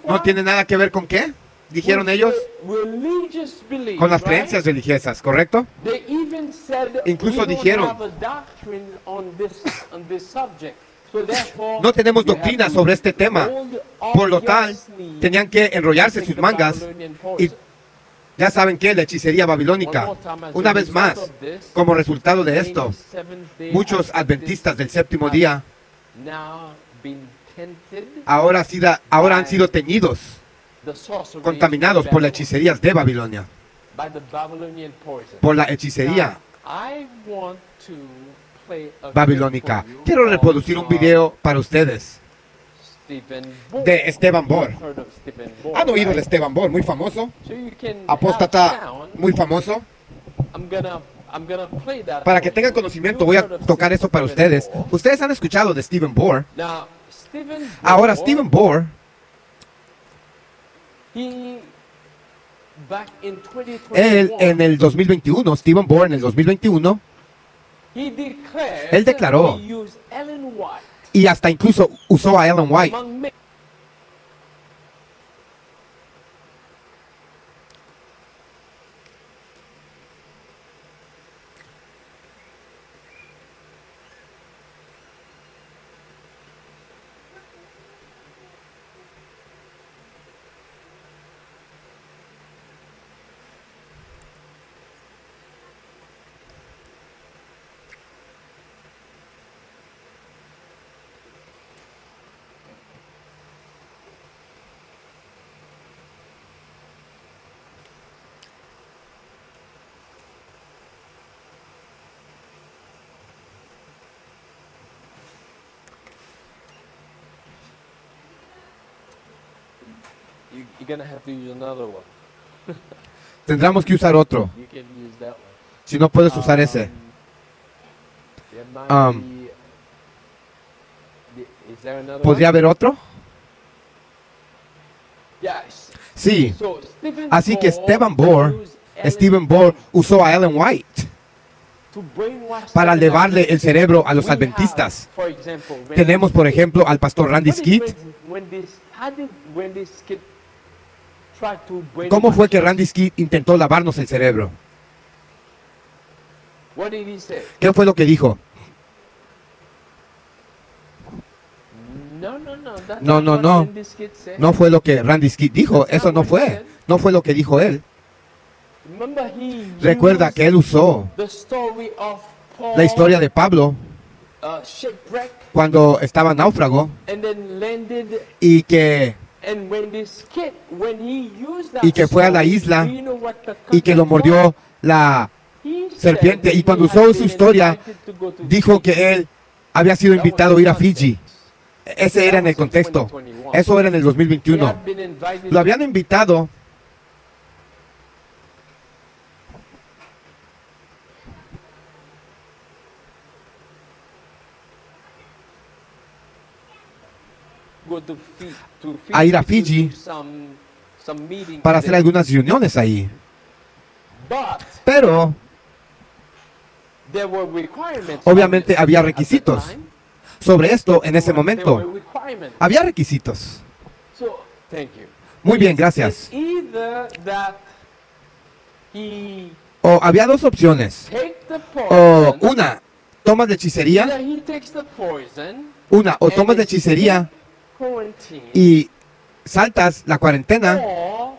¿No tiene nada que ver con qué? Dijeron ellos, con las creencias religiosas, ¿correcto? Incluso dijeron, no tenemos doctrina sobre este tema, por lo tal, tenían que enrollarse sus mangas y ya saben que la hechicería babilónica, una vez más, como resultado de esto, muchos adventistas del séptimo día ahora han sido teñidos, contaminados por las hechicerías de Babilonia, por la hechicería babilónica. Quiero reproducir un video para ustedes. de Esteban Bohr. Heard of Stephen Bohr, ¿Han oído de right? Esteban Bohr? Muy famoso. So you can Apóstata have sound. muy famoso. I'm gonna play that Para que for tengan you. conocimiento, You've voy a heard of tocar eso para Stephen ustedes. Bohr. Ustedes han escuchado de Stephen Bohr. Now, Stephen Bohr, Ahora, Stephen Bohr, he back in 2021, él en el 2021, Stephen Bohr en el 2021, he declared él declaró that he used Ellen White y hasta incluso usó a Ellen White. among many. You're gonna have to use another one. Tendremos que usar otro. You can use that one. Si no puedes usar ese. There might Um, is there another ¿Podría one? haber otro? Yes. Sí. So, Stephen Así que Bohr Stephen Bohr, used Ellen Stephen Bohr usó a Ellen White to brainwash para them. elevarle el cerebro a los We have, adventistas. for example, Randy Tenemos, por ejemplo, al pastor Randy What Skeet. is how did Randy Skeet try to ¿Cómo fue que brainwash Randy Skeet intentó lavarnos el cerebro? us? What did he say? ¿Qué fue lo que dijo? No, no, no. That's No, not no, what no. Randy Skeet said. No fue lo que Randy Skeet dijo. Eso no fue. No fue lo que dijo él. Remember, he Recuerda used que él usó the story of Paul, la historia de Pablo shipwreck, cuando estaba náufrago and then landed. y que And when this kid, when he used that Y que fue a la story, isla do you know what the y que lo context was? mordió la He said serpiente. that Y cuando he usó had su been historia, invited to go to dijo Fiji. que él había sido That was invitado a the ir a context. Fiji. Ese era en el contexto. Eso era en el He 2021. had been invited Lo habían invitado go to a ir a to Fiji do some meetings para hacer there. algunas reuniones ahí. But Pero there were requirements. obviamente obviously, había at the requisitos. time. Sobre esto, en ese There were momento, requirements. había requisitos. So, thank you. Muy bien, gracias. It's either that he O había dos opciones. take the O poison, una, tomas de hechicería. either he takes the poison, Una, o tomas de hechicería quarantine, y saltas la cuarentena. or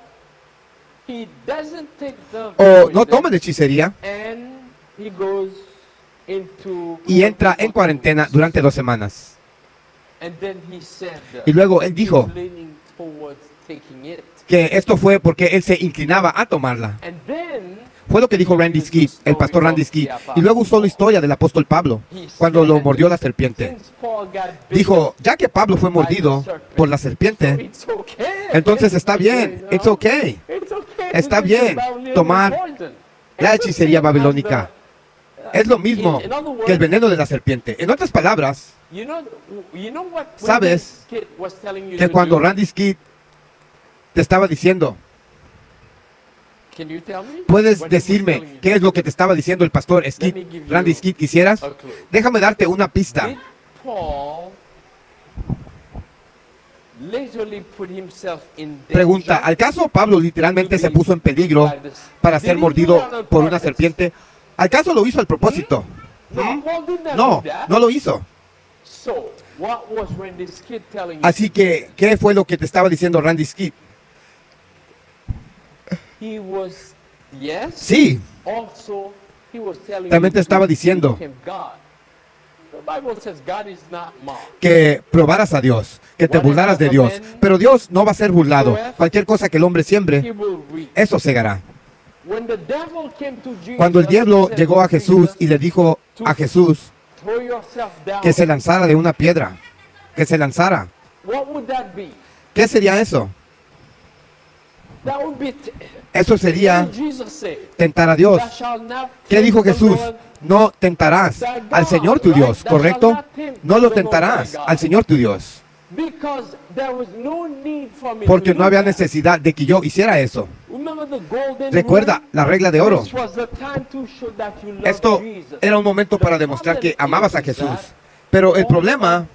he doesn't take the O no poison tomas de hechicería and he goes into y entra en cuarentena durante 2 semanas. And then he said, Y luego él dijo he's leaning towards taking it. que esto fue porque él se inclinaba a tomarla. And then Fue lo que dijo Randy Skeet, el pastor Randy Skeet. Y luego usó la historia del apóstol Pablo, cuando lo mordió la serpiente. since Paul got bitten, Dijo, ya que Pablo fue mordido por la serpiente, it's okay. entonces está bien, it's okay. It's okay Está to bien take Babylonian tomar poison. la It's the hechicería same as babilónica. Es lo mismo in other words, que el veneno de la serpiente. En otras palabras, you know what Sabes Randy Skeet was telling you que to cuando do? Randy Skeet te estaba diciendo, Can you tell me? ¿puedes What he was telling decirme you? qué es lo que te estaba diciendo el pastor Skeet, Randy Skeet, quisieras? A clue. Déjame darte una pista. Did Paul literally put himself in danger Pregunta, ¿al caso Pablo literalmente se puso en peligro by the- para Did ser he mordido do that on por una purpose? serpiente? ¿Al caso lo hizo al propósito? No, Paul did not No, do that. no lo hizo. So, what was Randy Skeet telling you? Así que, ¿qué fue lo que te estaba diciendo Randy Skeet? He was, yes. Sí, Also, he was telling También you te estaba to diciendo seek him, God. The Bible says God is not mocked. que probaras a Dios, que te burlaras de Dios. Pero Dios no va a ser burlado. Cualquier cosa que el hombre He siembre, will reap. eso segará. When the devil came to Jesus, Cuando el diablo he said llegó to a Jesús Jesus, y le dijo a Jesús throw yourself down. que se lanzara de una piedra, que se lanzara. What would that be? ¿Qué sería eso? That would be Eso sería what did Jesus say? tentar a Dios. Thou shalt not ¿Qué dijo tempt the Jesús? Lord No tentarás al Señor tu Dios, ¿correcto? No lo tentarás al Señor tu Dios. because there was no need for me Porque to no do había that. necesidad de que yo hiciera eso. Remember the golden Recuerda la regla de rule? oro. This was the time to show that you love Esto Jesus. era un momento para demostrar que amabas a Jesús. Pero el problema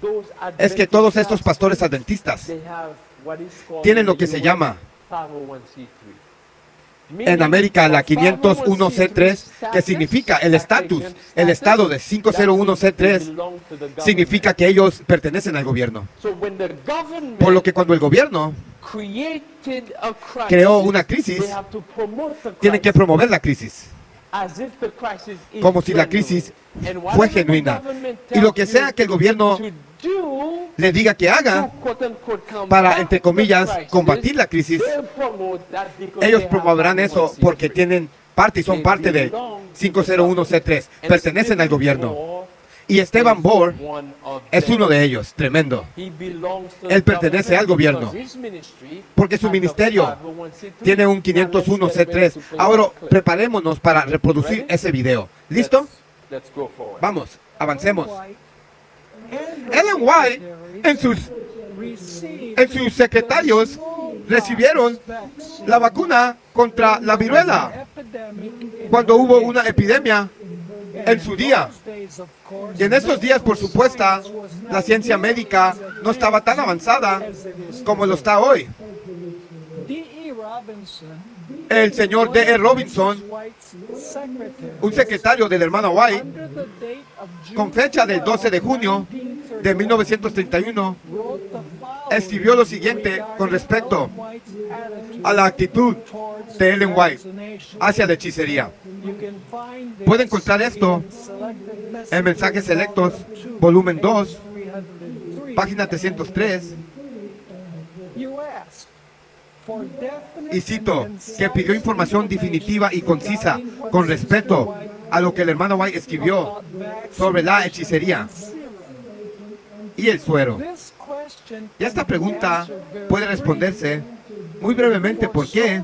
es que todos estos pastores adventistas They have what is called tienen lo in que the se US llama 501c3. en América la 501c3, que significa el estatus, el estado de 501c3, significa que ellos pertenecen al gobierno. Por lo que cuando el gobierno creó una crisis, tienen que promover la crisis, como si la crisis fue genuina. Y lo que sea que el gobierno le diga que haga para, entre comillas, combatir la crisis, ellos promoverán eso porque tienen parte y son parte de 501c3, pertenecen al gobierno. Y Esteban Bohr es uno de ellos, tremendo. Él pertenece al gobierno porque su ministerio tiene un 501c3. Ahora preparémonos para reproducir ese video. ¿Listo? Vamos, avancemos. Ellen White en sus secretarios recibieron la vacuna contra la viruela cuando hubo una epidemia en su día. Y en estos días, por supuesto, la ciencia médica no estaba tan avanzada como lo está hoy. El señor D.E. Robinson, un secretario del hermano White, con fecha del 12 de junio de 1931, escribió lo siguiente con respecto a la actitud de Ellen White hacia la hechicería. Puede encontrar esto en Mensajes Selectos, volumen 2, página 303. Y cito, que pidió información definitiva y concisa con respecto a lo que el hermano White escribió sobre la hechicería y el suero. Y esta pregunta puede responderse muy brevemente. ¿Por qué?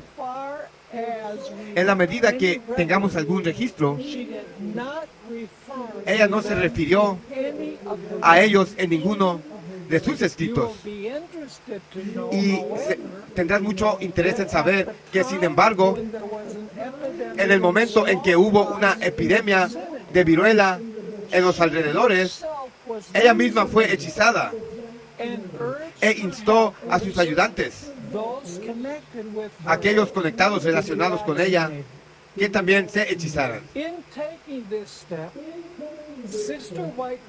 En la medida que tengamos algún registro, ella no se refirió a ellos en ninguno de sus escritos. Y tendrás mucho interés en saber que, sin embargo, en el momento en que hubo una epidemia de viruela en los alrededores, ella misma fue hechizada e instó a sus ayudantes, aquellos conectados, relacionados con ella, que también se hechizaran.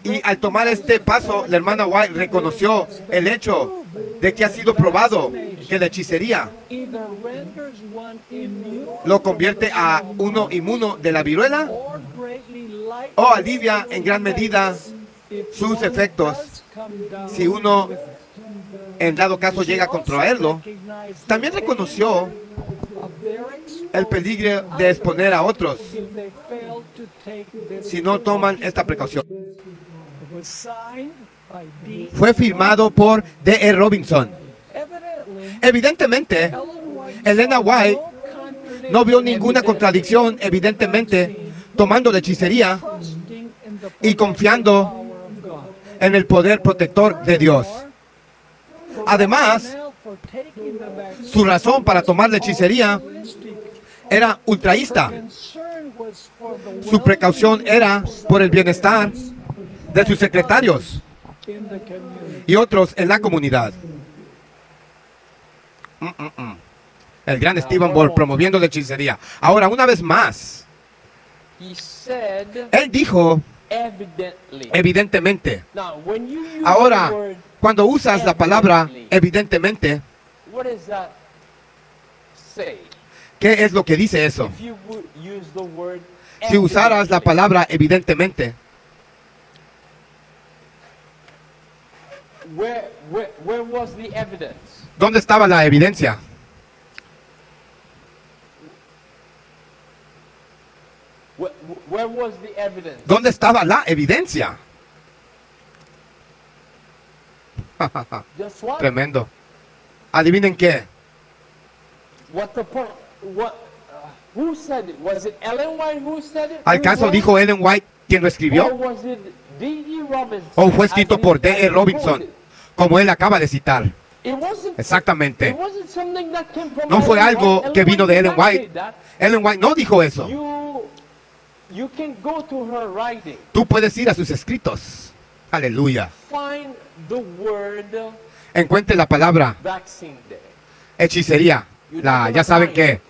Y al tomar este paso, la hermana White reconoció el hecho de que ha sido probado que la hechicería lo convierte a uno inmuno de la viruela o alivia en gran medida sus efectos si uno en dado caso llega a contraerlo. También reconoció el peligro de exponer a otros si no toman esta precaución. Fue firmado por D.E. Robinson. Evidentemente, Elena White no vio ninguna contradicción, evidentemente, tomando la hechicería y confiando en el poder protector de Dios. Además, su razón para tomar la hechicería era ultraísta. Su precaución era por el bienestar de sus secretarios y otros en la comunidad. El gran Stephen Bohr promoviendo la hechicería. Ahora, una vez más, él dijo evidentemente. Ahora, cuando usas la palabra evidentemente, ¿qué es lo que dice eso? Si usaras la palabra evidentemente, ¿dónde estaba la evidencia? ¿Dónde estaba la evidencia? Guess what? Tremendo. Adivinen qué. What the point? What? Who said it? Was it Ellen White who said it? ¿Acaso Who dijo Ellen White quien lo Or escribió? was it D.E. Robinson? ¿O fue escrito por D.E. as he Robinson, quoted? como él acaba de citar? It wasn't, Exactamente. it wasn't something that came from No fue Ellen algo White. que vino de did Ellen not White. say that. Ellen White no dijo eso. You can go to her writing, Tú puedes ir a sus escritos. Aleluya. find the word Encuentre la palabra vaccine day. hechicería. Ya saben qué.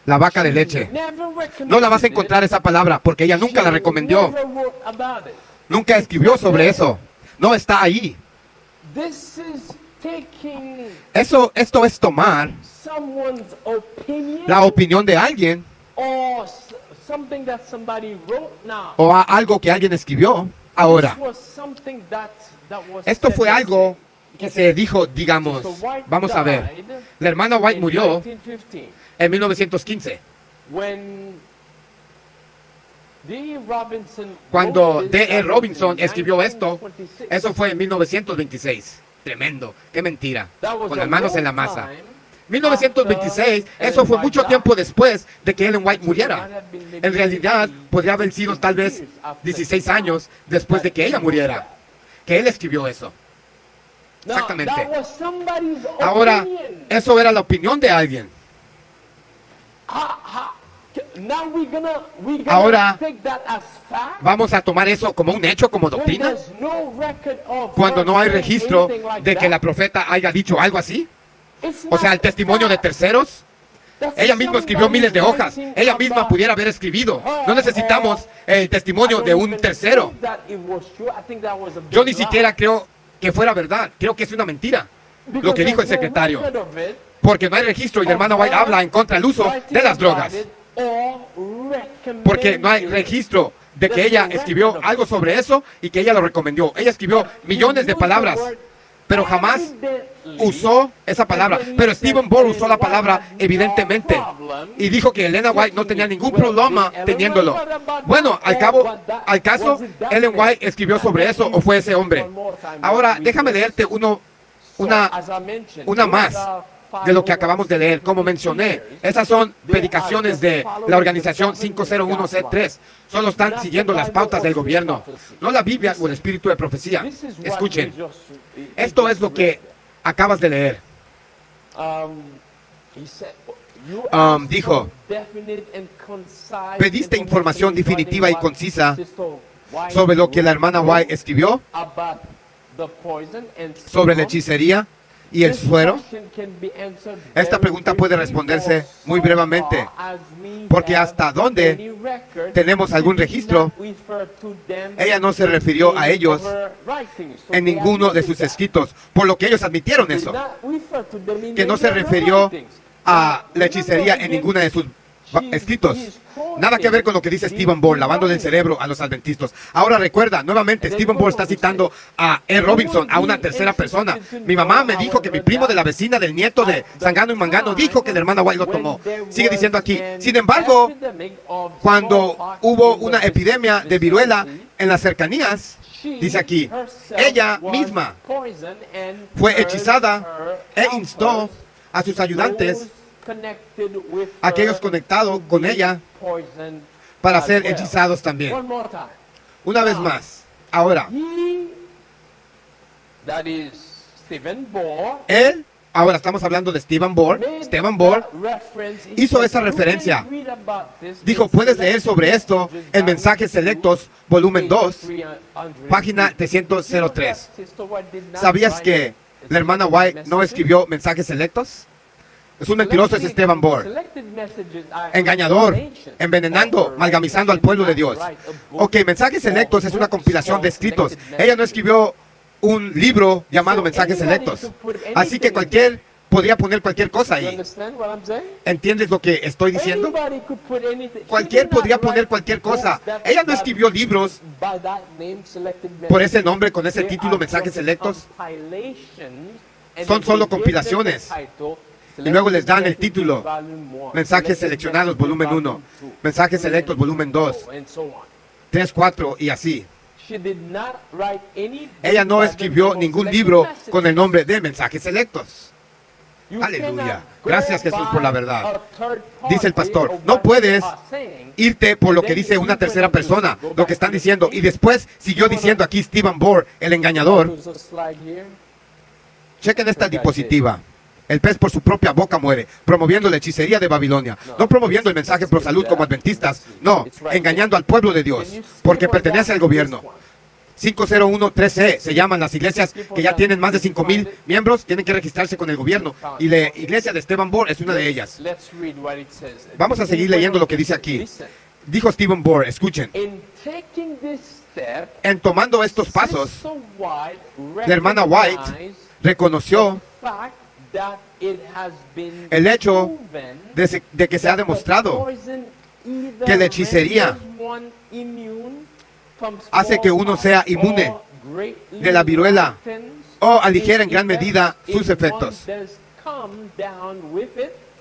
La vaca de leche. No la vas a encontrar esa palabra porque ella nunca la recomendó. Nunca escribió sobre eso. No está ahí. This is taking Esto es tomar someone's opinion la opinión de alguien or something that somebody wrote now. o algo que alguien escribió ahora. This was something that was Esto said fue in algo que se dijo, digamos, So White vamos a ver. died La hermana White in murió 1915 en 1915. when D.E. Robinson Cuando wrote this, D.E. that was Robinson in escribió esto, 1926. eso fue en 1926. Tremendo, qué mentira. That was Con a las manos long en la masa. time 1926, after eso fue Ellen mucho White tiempo died. después de que Ellen White muriera. En realidad, podría haber sido tal vez 16 años después de que ella muriera, que él escribió eso. Now, Exactamente. that was somebody's Ahora, opinion. eso era la opinión de alguien. Now we're gonna Ahora, take that as fact. ¿Vamos a tomar eso como un hecho, como When doctrina? there's no record of Cuando her no hay saying registro anything like de que that. la profeta haya dicho algo así. It's O sea, not el testimonio de fact. terceros. That's Ella misma escribió miles de hojas. somebody Ella misma writing pudiera haber escribido. about No necesitamos her. el testimonio I de don't un even tercero. think that it was true. I think that was a big Yo ni lie. siquiera creo que fuera verdad. Creo que es una mentira lo que dijo el Because there's no secretario. record of it, Porque no hay registro y la hermana White habla en contra del uso de las drogas. Porque no hay registro de que ella escribió algo sobre eso y que ella lo recomendó. Ella escribió millones de palabras, pero jamás usó esa palabra. Pero Stephen Bohr usó la palabra evidentemente y dijo que Elena White no tenía ningún problema teniéndolo. Bueno, al caso, Ellen White escribió sobre eso o fue ese hombre. Ahora, déjame leerte una más de lo que acabamos de leer. Como mencioné, esas son predicaciones de la organización 501C3. Solo están siguiendo las pautas del gobierno, no la Biblia o el espíritu de profecía. Escuchen, esto es lo que acabas de leer. Dijo, pediste información definitiva y concisa sobre lo que la hermana White escribió, sobre la hechicería y el suero. Esta pregunta puede responderse muy brevemente, porque hasta donde tenemos algún registro, ella no se refirió a ellos en ninguno de sus escritos, por lo que ellos admitieron eso, que no se refirió a la hechicería en ninguna de sus escritos. Nada que ver con lo que dice Stephen Bohr, lavando el cerebro a los adventistas. Ahora recuerda, nuevamente, Stephen Bohr está citando a E. Robinson, a una tercera persona. Mi mamá me dijo que mi primo de la vecina del nieto de Sangano y Mangano dijo que la hermana White lo tomó. Sigue diciendo aquí, sin embargo, cuando hubo una epidemia de viruela en las cercanías, dice aquí, ella misma fue hechizada e instó a sus ayudantes, aquellos conectados con ella, para ser hechizados también. Una vez más, ahora, él, ahora estamos hablando de Stephen Bohr. Stephen Bohr hizo esa referencia. Dijo, puedes leer sobre esto en Mensajes Selectos, volumen 2, página 303. ¿Sabías que la hermana White no escribió Mensajes Selectos? Es un mentiroso, es Stephen Bohr. Engañador, envenenando, amalgamizando al pueblo de Dios. Ok, Mensajes Selectos es una compilación de escritos. Ella no escribió un libro llamado Mensajes Selectos. Así que podría poner cualquier cosa ahí. ¿Entiendes lo que estoy diciendo? Cualquier podría poner cualquier cosa. Ella no escribió libros por ese nombre, con ese título, Mensajes Selectos. Son solo compilaciones. Y luego les dan el título, Mensajes Seleccionados, volumen 1, Mensajes Selectos, volumen 2, 3, 4 y así. Ella no escribió ningún libro con el nombre de Mensajes Selectos. Aleluya. Gracias, Jesús, por la verdad. Dice el pastor, no puedes irte por lo que dice una tercera persona, lo que están diciendo. Y después siguió diciendo aquí Stephen Bohr, el engañador. Chequen esta diapositiva. El pez por su propia boca muere, promoviendo la hechicería de Babilonia. No promoviendo el mensaje pro salud como adventistas, no, engañando al pueblo de Dios, porque pertenece al gobierno. 5013C se llaman las iglesias que ya tienen más de 5,000 miembros, tienen que registrarse con el gobierno. Y la iglesia de Stephen Bohr es una de ellas. Vamos a seguir leyendo lo que dice aquí. Dijo Stephen Bohr, escuchen. En tomando estos pasos, la hermana White reconoció el hecho de que se ha demostrado que la hechicería hace que uno sea inmune de la viruela o aligera en gran medida sus efectos.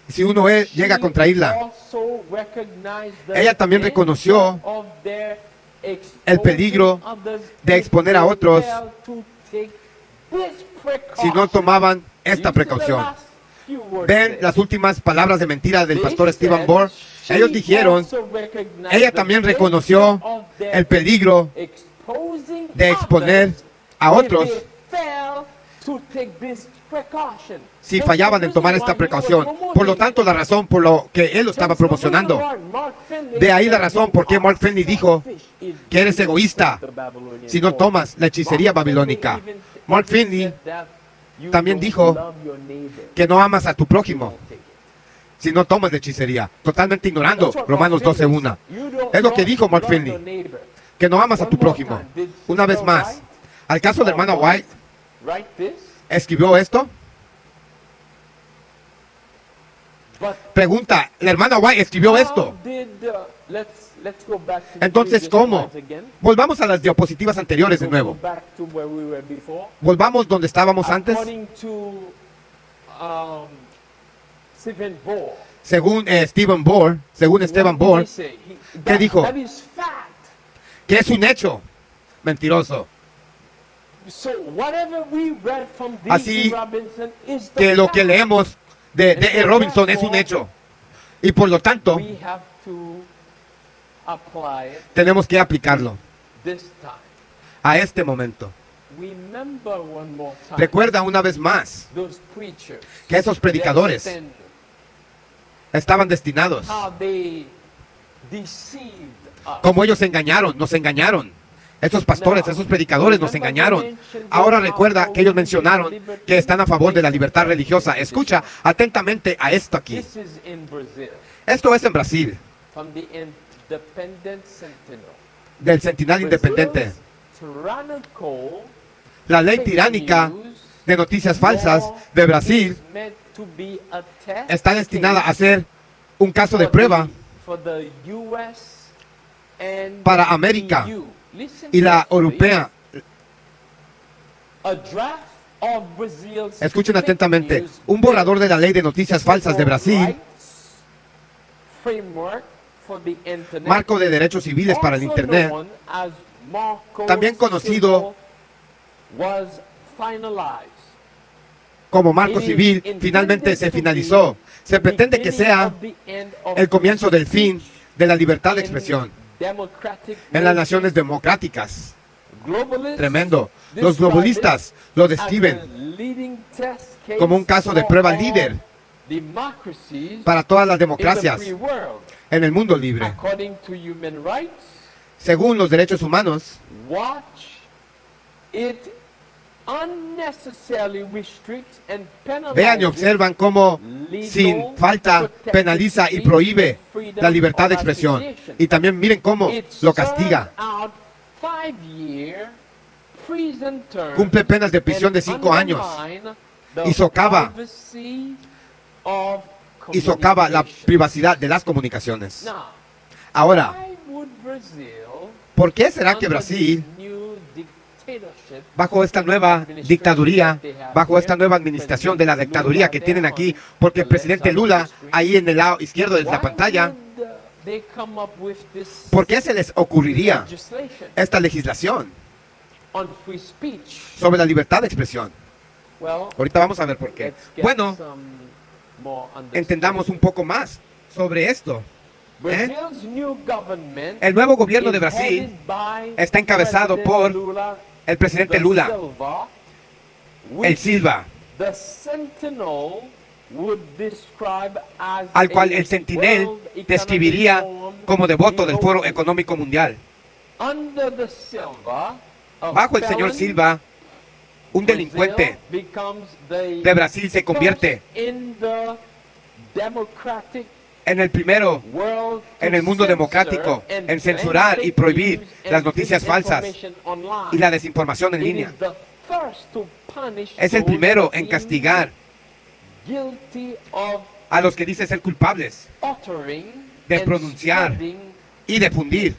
Si uno llega a contraerla, ella también reconoció el peligro de exponer a otros si no tomaban esta precaución. Ven las últimas palabras de mentira del pastor Stephen Bohr. Ellos dijeron, ella también reconoció el peligro de exponer a otros si fallaban en tomar esta precaución. Por lo tanto, la razón por lo que él lo estaba promocionando. De ahí la razón por qué Mark Finney dijo que eres egoísta si no tomas la hechicería babilónica. Mark Finney también dijo que no amas a tu prójimo si no tomas la hechicería, totalmente ignorando Romanos 12:1. Es lo que dijo Mark Finney, que no amas a tu prójimo. Una vez más, al caso de la hermana White, ¿escribió esto? Pregunta, ¿la hermana White escribió esto? Entonces, ¿cómo? Volvamos a las diapositivas anteriores de nuevo. Volvamos donde estábamos antes. Según Stephen Bohr, ¿qué dijo? Que es un hecho mentiroso. Así que lo que leemos de D.E. Robinson es un hecho. Y por lo tanto, tenemos que aplicarlo a este momento. Recuerda una vez más que esos predicadores estaban destinados, como ellos nos engañaron. Esos pastores, esos predicadores nos engañaron. Ahora recuerda que ellos mencionaron que están a favor de la libertad religiosa. Escucha atentamente a esto aquí. Esto es en Brasil, del Sentinel Independiente. La ley tiránica de noticias falsas de Brasil está destinada a ser un caso de prueba para América y la europea. Escuchen atentamente. Un borrador de la ley de noticias falsas de Brasil, marco de derechos civiles para el Internet, también conocido como marco civil, finalmente se finalizó. Se pretende que sea el comienzo del fin de la libertad de expresión en las naciones democráticas. Tremendo. Los globalistas lo describen como un caso de prueba líder para todas las democracias en el mundo libre. Según los derechos humanos, vean y observan cómo sin falta penaliza y prohíbe la libertad de expresión. Y también miren cómo lo castiga. Cumple penas de prisión de 5 años y socava la privacidad de las comunicaciones. Ahora, ¿por qué será que Brasil, bajo esta nueva dictaduría, bajo esta nueva administración de la dictaduría que tienen aquí, porque el presidente Lula, ahí en el lado izquierdo de la pantalla, ¿Por qué se les ocurriría esta legislación sobre la libertad de expresión? Ahorita vamos a ver por qué. Bueno, entendamos un poco más sobre esto. El nuevo gobierno de Brasil está encabezado por el presidente Lula, el Silva, al cual el Sentinel describiría como devoto del Foro Económico Mundial. Bajo el señor Silva, un delincuente de Brasil se convierte en el primero en el mundo democrático en censurar y prohibir las noticias falsas y la desinformación en línea. Es el primero en castigar a los que dicen ser culpables de pronunciar y difundir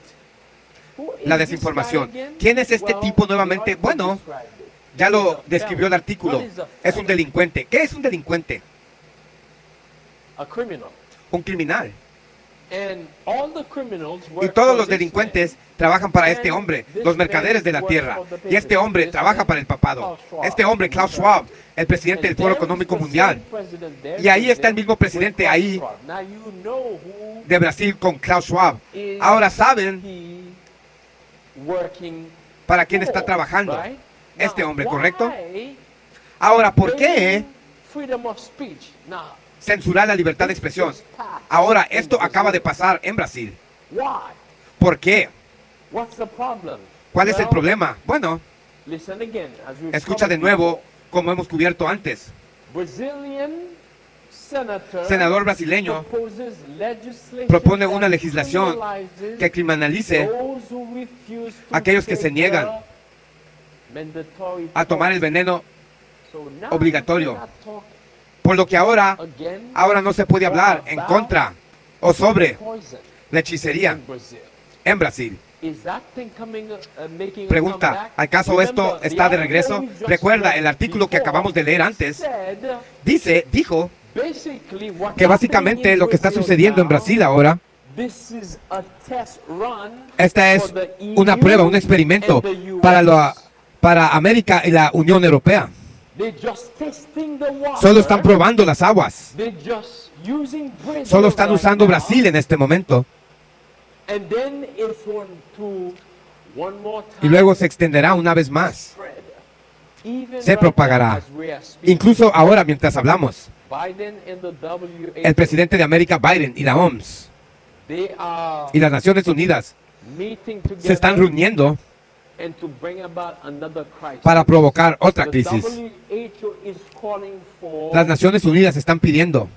la desinformación. ¿Quién es este tipo nuevamente? Bueno, ya lo describió el artículo. Es un delincuente. ¿Qué es un delincuente? Un criminal. Y todos los delincuentes trabajan para este hombre, los mercaderes de la tierra. Y este hombre trabaja para el papado. Este hombre, Klaus Schwab, el presidente del Foro Económico Mundial. Y ahí está el mismo presidente ahí de Brasil con Klaus Schwab. Ahora saben para quién está trabajando este hombre, ¿correcto? Ahora, ¿por qué censurar la libertad de expresión? Ahora, esto acaba de pasar en Brasil. ¿Por qué? ¿Cuál es el problema? Bueno, escucha de nuevo como hemos cubierto antes. Senador brasileño propone una legislación que criminalice a aquellos que se niegan a tomar el veneno obligatorio. Por lo que ahora no se puede hablar en contra o sobre la hechicería en Brasil. Pregunta, ¿acaso esto está de regreso? Recuerda, el artículo que acabamos de leer antes dijo que básicamente lo que está sucediendo en Brasil ahora, esta es una prueba, un experimento para América y la Unión Europea. Solo están probando las aguas. Solo están usando Brasil en este momento. Y luego se extenderá una vez más. Se propagará. Incluso ahora mientras hablamos. El presidente de América, Biden, y la OMS y las Naciones Unidas se están reuniendo para provocar otra crisis. Las Naciones Unidas están pidiendo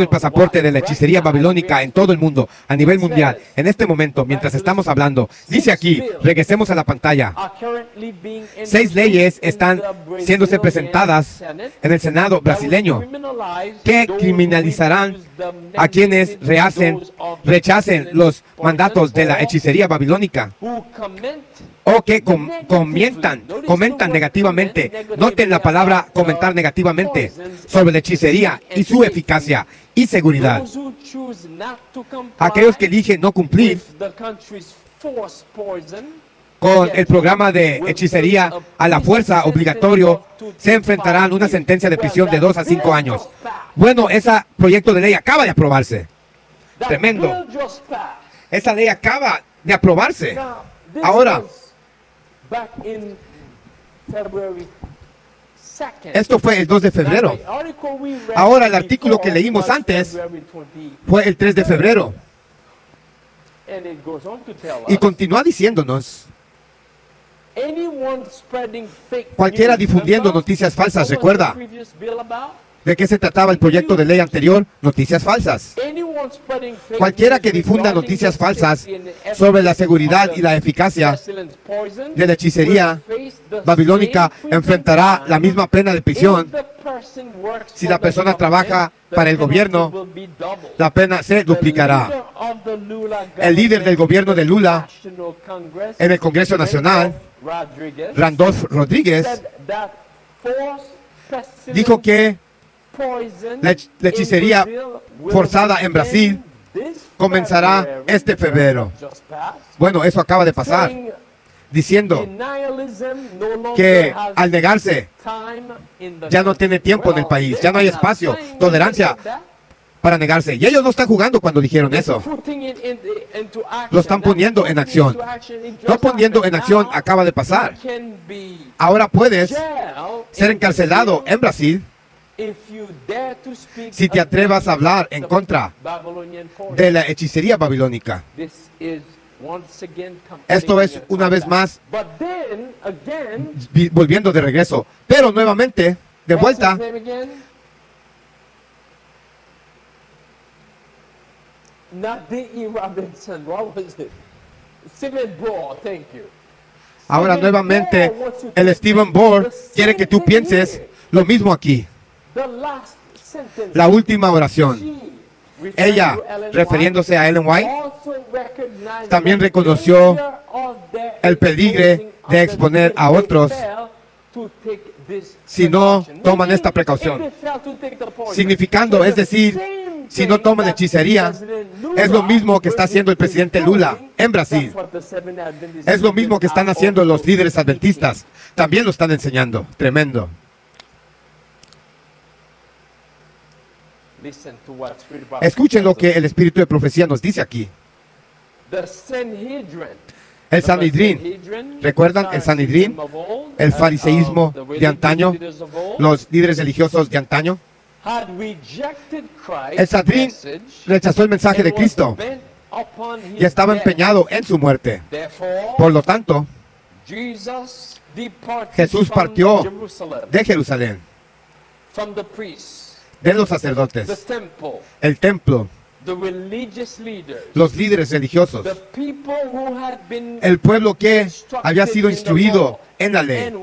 el pasaporte de la hechicería babilónica en todo el mundo, a nivel mundial. En este momento, mientras estamos hablando, dice aquí, regresemos a la pantalla. 6 leyes están siéndose presentadas en el Senado brasileño que criminalizarán a quienes rechacen los mandatos de la hechicería babilónica o que comentan negativamente. Noten la palabra comentar negativamente sobre la hechicería y su eficacia y seguridad. Aquellos que eligen no cumplir con el programa de hechicería a la fuerza obligatorio se enfrentarán a una sentencia de prisión de 2 a 5 años. Bueno, ese proyecto de ley acaba de aprobarse. Tremendo. Esa ley acaba de aprobarse. Ahora, esto fue el 2 de febrero. Ahora el artículo que leímos antes fue el 3 de febrero. Y continúa diciéndonos, cualquiera difundiendo noticias falsas, recuerda, ¿de qué se trataba el proyecto de ley anterior? Noticias falsas. Cualquiera que difunda noticias falsas sobre la seguridad y la eficacia de la hechicería babilónica enfrentará la misma pena de prisión. Si la persona trabaja para el gobierno, la pena se duplicará. El líder del gobierno de Lula en el Congreso Nacional, Randolph Rodríguez, dijo que La hechicería forzada en Brasil comenzará este febrero. Bueno, eso acaba de pasar, diciendo que al negarse ya no tiene tiempo en el país, ya no hay espacio, tolerancia para negarse. Y ellos no están jugando cuando dijeron eso. Lo están poniendo en acción. No poniendo en acción acaba de pasar. Ahora puedes ser encarcelado en Brasil si te atrevas a hablar en contra de la hechicería babilónica. Esto es una vez más volviendo de regreso. Pero nuevamente, de vuelta, ahora nuevamente el Stephen Bohr quiere que tú pienses lo mismo aquí. La última oración. Ella, refiriéndose a Ellen White, también reconoció el peligro de exponer a otros si no toman esta precaución. Significando, es decir, si no toman hechicería, es lo mismo que está haciendo el presidente Lula en Brasil. Es lo mismo que están haciendo los líderes adventistas. También lo están enseñando. Tremendo. Escuchen lo que el Espíritu de Profecía nos dice aquí. El Sanedrín, ¿recuerdan el Sanedrín? El fariseísmo de antaño, los líderes religiosos de antaño. El Sanedrín rechazó el mensaje de Cristo y estaba empeñado en su muerte. Por lo tanto, Jesús partió de Jerusalén, de los sacerdotes, el templo, los líderes religiosos, el pueblo que había sido instruido en la ley.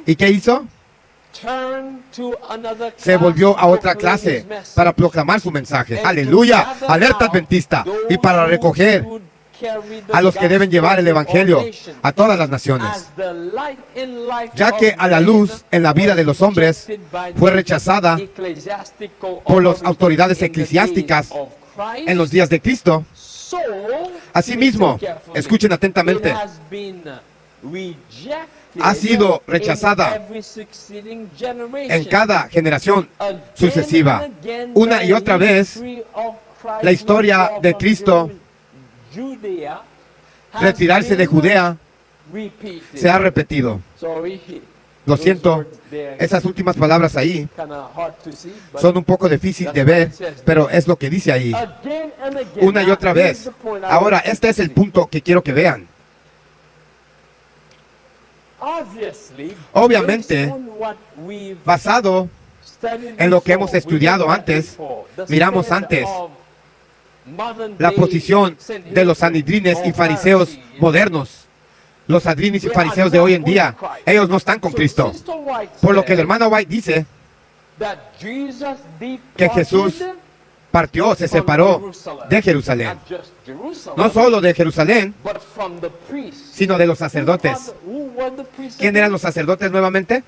¿Y qué hizo? Se volvió a otra clase para proclamar su mensaje. ¡Aleluya! Alerta adventista. Y para recoger a los que deben llevar el evangelio a todas las naciones, ya que a la luz en la vida de los hombres fue rechazada por las autoridades eclesiásticas en los días de Cristo. Asimismo, escuchen atentamente, ha sido rechazada en cada generación sucesiva. Una y otra vez, la historia de Cristo retirarse de Judea se ha repetido. Lo siento, esas últimas palabras ahí son un poco difíciles de ver, pero es lo que dice ahí. Una y otra vez. Ahora, este es el punto que quiero que vean. Obviamente, basado en lo que hemos estudiado antes, miramos antes la posición de los sanedrines y fariseos modernos. Los sanedrines y fariseos de hoy en día, ellos no están con Cristo. Por lo que el hermano White dice que Jesús partió, se separó de Jerusalén. No solo de Jerusalén, sino de los sacerdotes. ¿Quién eran los sacerdotes nuevamente?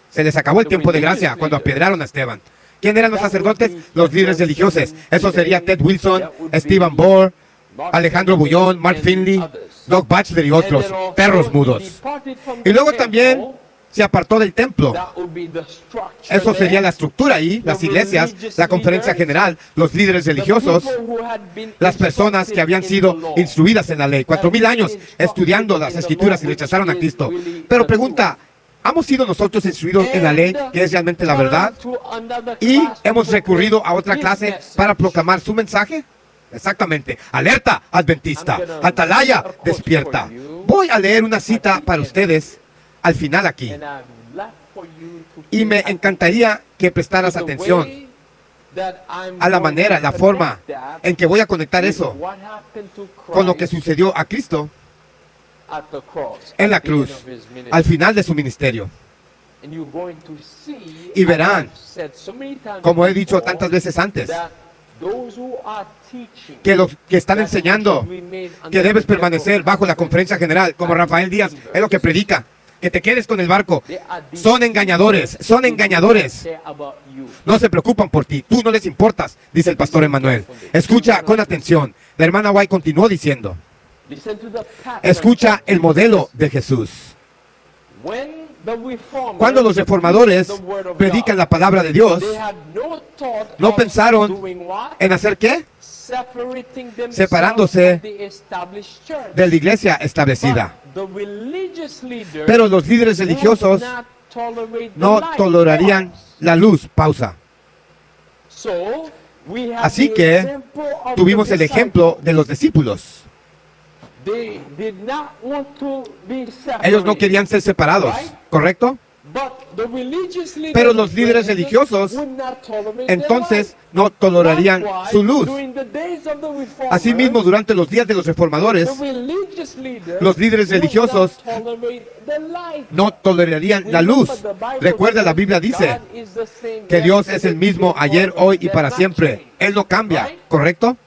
Se les acabó el tiempo de gracia cuando apedrearon a Esteban. ¿Quién eran los sacerdotes? Los líderes religiosos. Eso sería Ted Wilson, Stephen Bohr, Alejandro Bullón, Mark Finley, Doug Batchelor y otros, perros mudos. Y luego también se apartó del templo. Eso sería la estructura ahí, las iglesias, la conferencia general, los líderes religiosos, las personas que habían sido instruidas en la ley, 4,000 años estudiando las escrituras y rechazaron a Cristo. Pero pregunta, ¿hemos sido nosotros instruidos en la ley, que es realmente la verdad? ¿Y hemos recurrido a otra clase para proclamar su mensaje? Exactamente. Alerta adventista. Atalaya despierta. Voy a leer una cita para ustedes al final aquí. Y me encantaría que prestaras atención a la manera, la forma en que voy a conectar eso con lo que sucedió a Cristo en la cruz, al final de su ministerio. Y verán, como he dicho tantas veces antes, que los que están enseñando que debes permanecer bajo la conferencia general, como Rafael Díaz, es lo que predica. que te quedes con el barco. They are Son engañadores, son engañadores. care about you. No se preocupan por ti, tú no les importas, dice el pastor Emmanuel. Escucha con atención. La hermana White continuó diciendo, Listen to the pattern. escucha el modelo de Jesús. When the reformers Cuando los reformadores preach the word of predican God, la palabra de Dios, they had no thought no of pensaron doing what? ¿en hacer qué? Separating themselves Separándose from the established church. De la iglesia establecida. But the religious leaders Pero los líderes religiosos would not tolerate the no light. tolerarían la luz. Pausa. So, we have Así the que example of tuvimos the el ejemplo de los discípulos. They did not want to be separated. Ellos no querían ser separados, ¿correcto? But the religious leaders Pero los líderes religiosos would not tolerate entonces their light. no tolerarían Likewise, su luz. during the days of the reformers, Asimismo, durante los días de los reformadores, the religious leaders los líderes would religiosos not tolerate the light. no tolerarían la luz. Recuerda, la Biblia dice God is the same que Dios es yesterday, el mismo today, ayer, hoy y does para not siempre. change. Él no cambia, ¿correcto?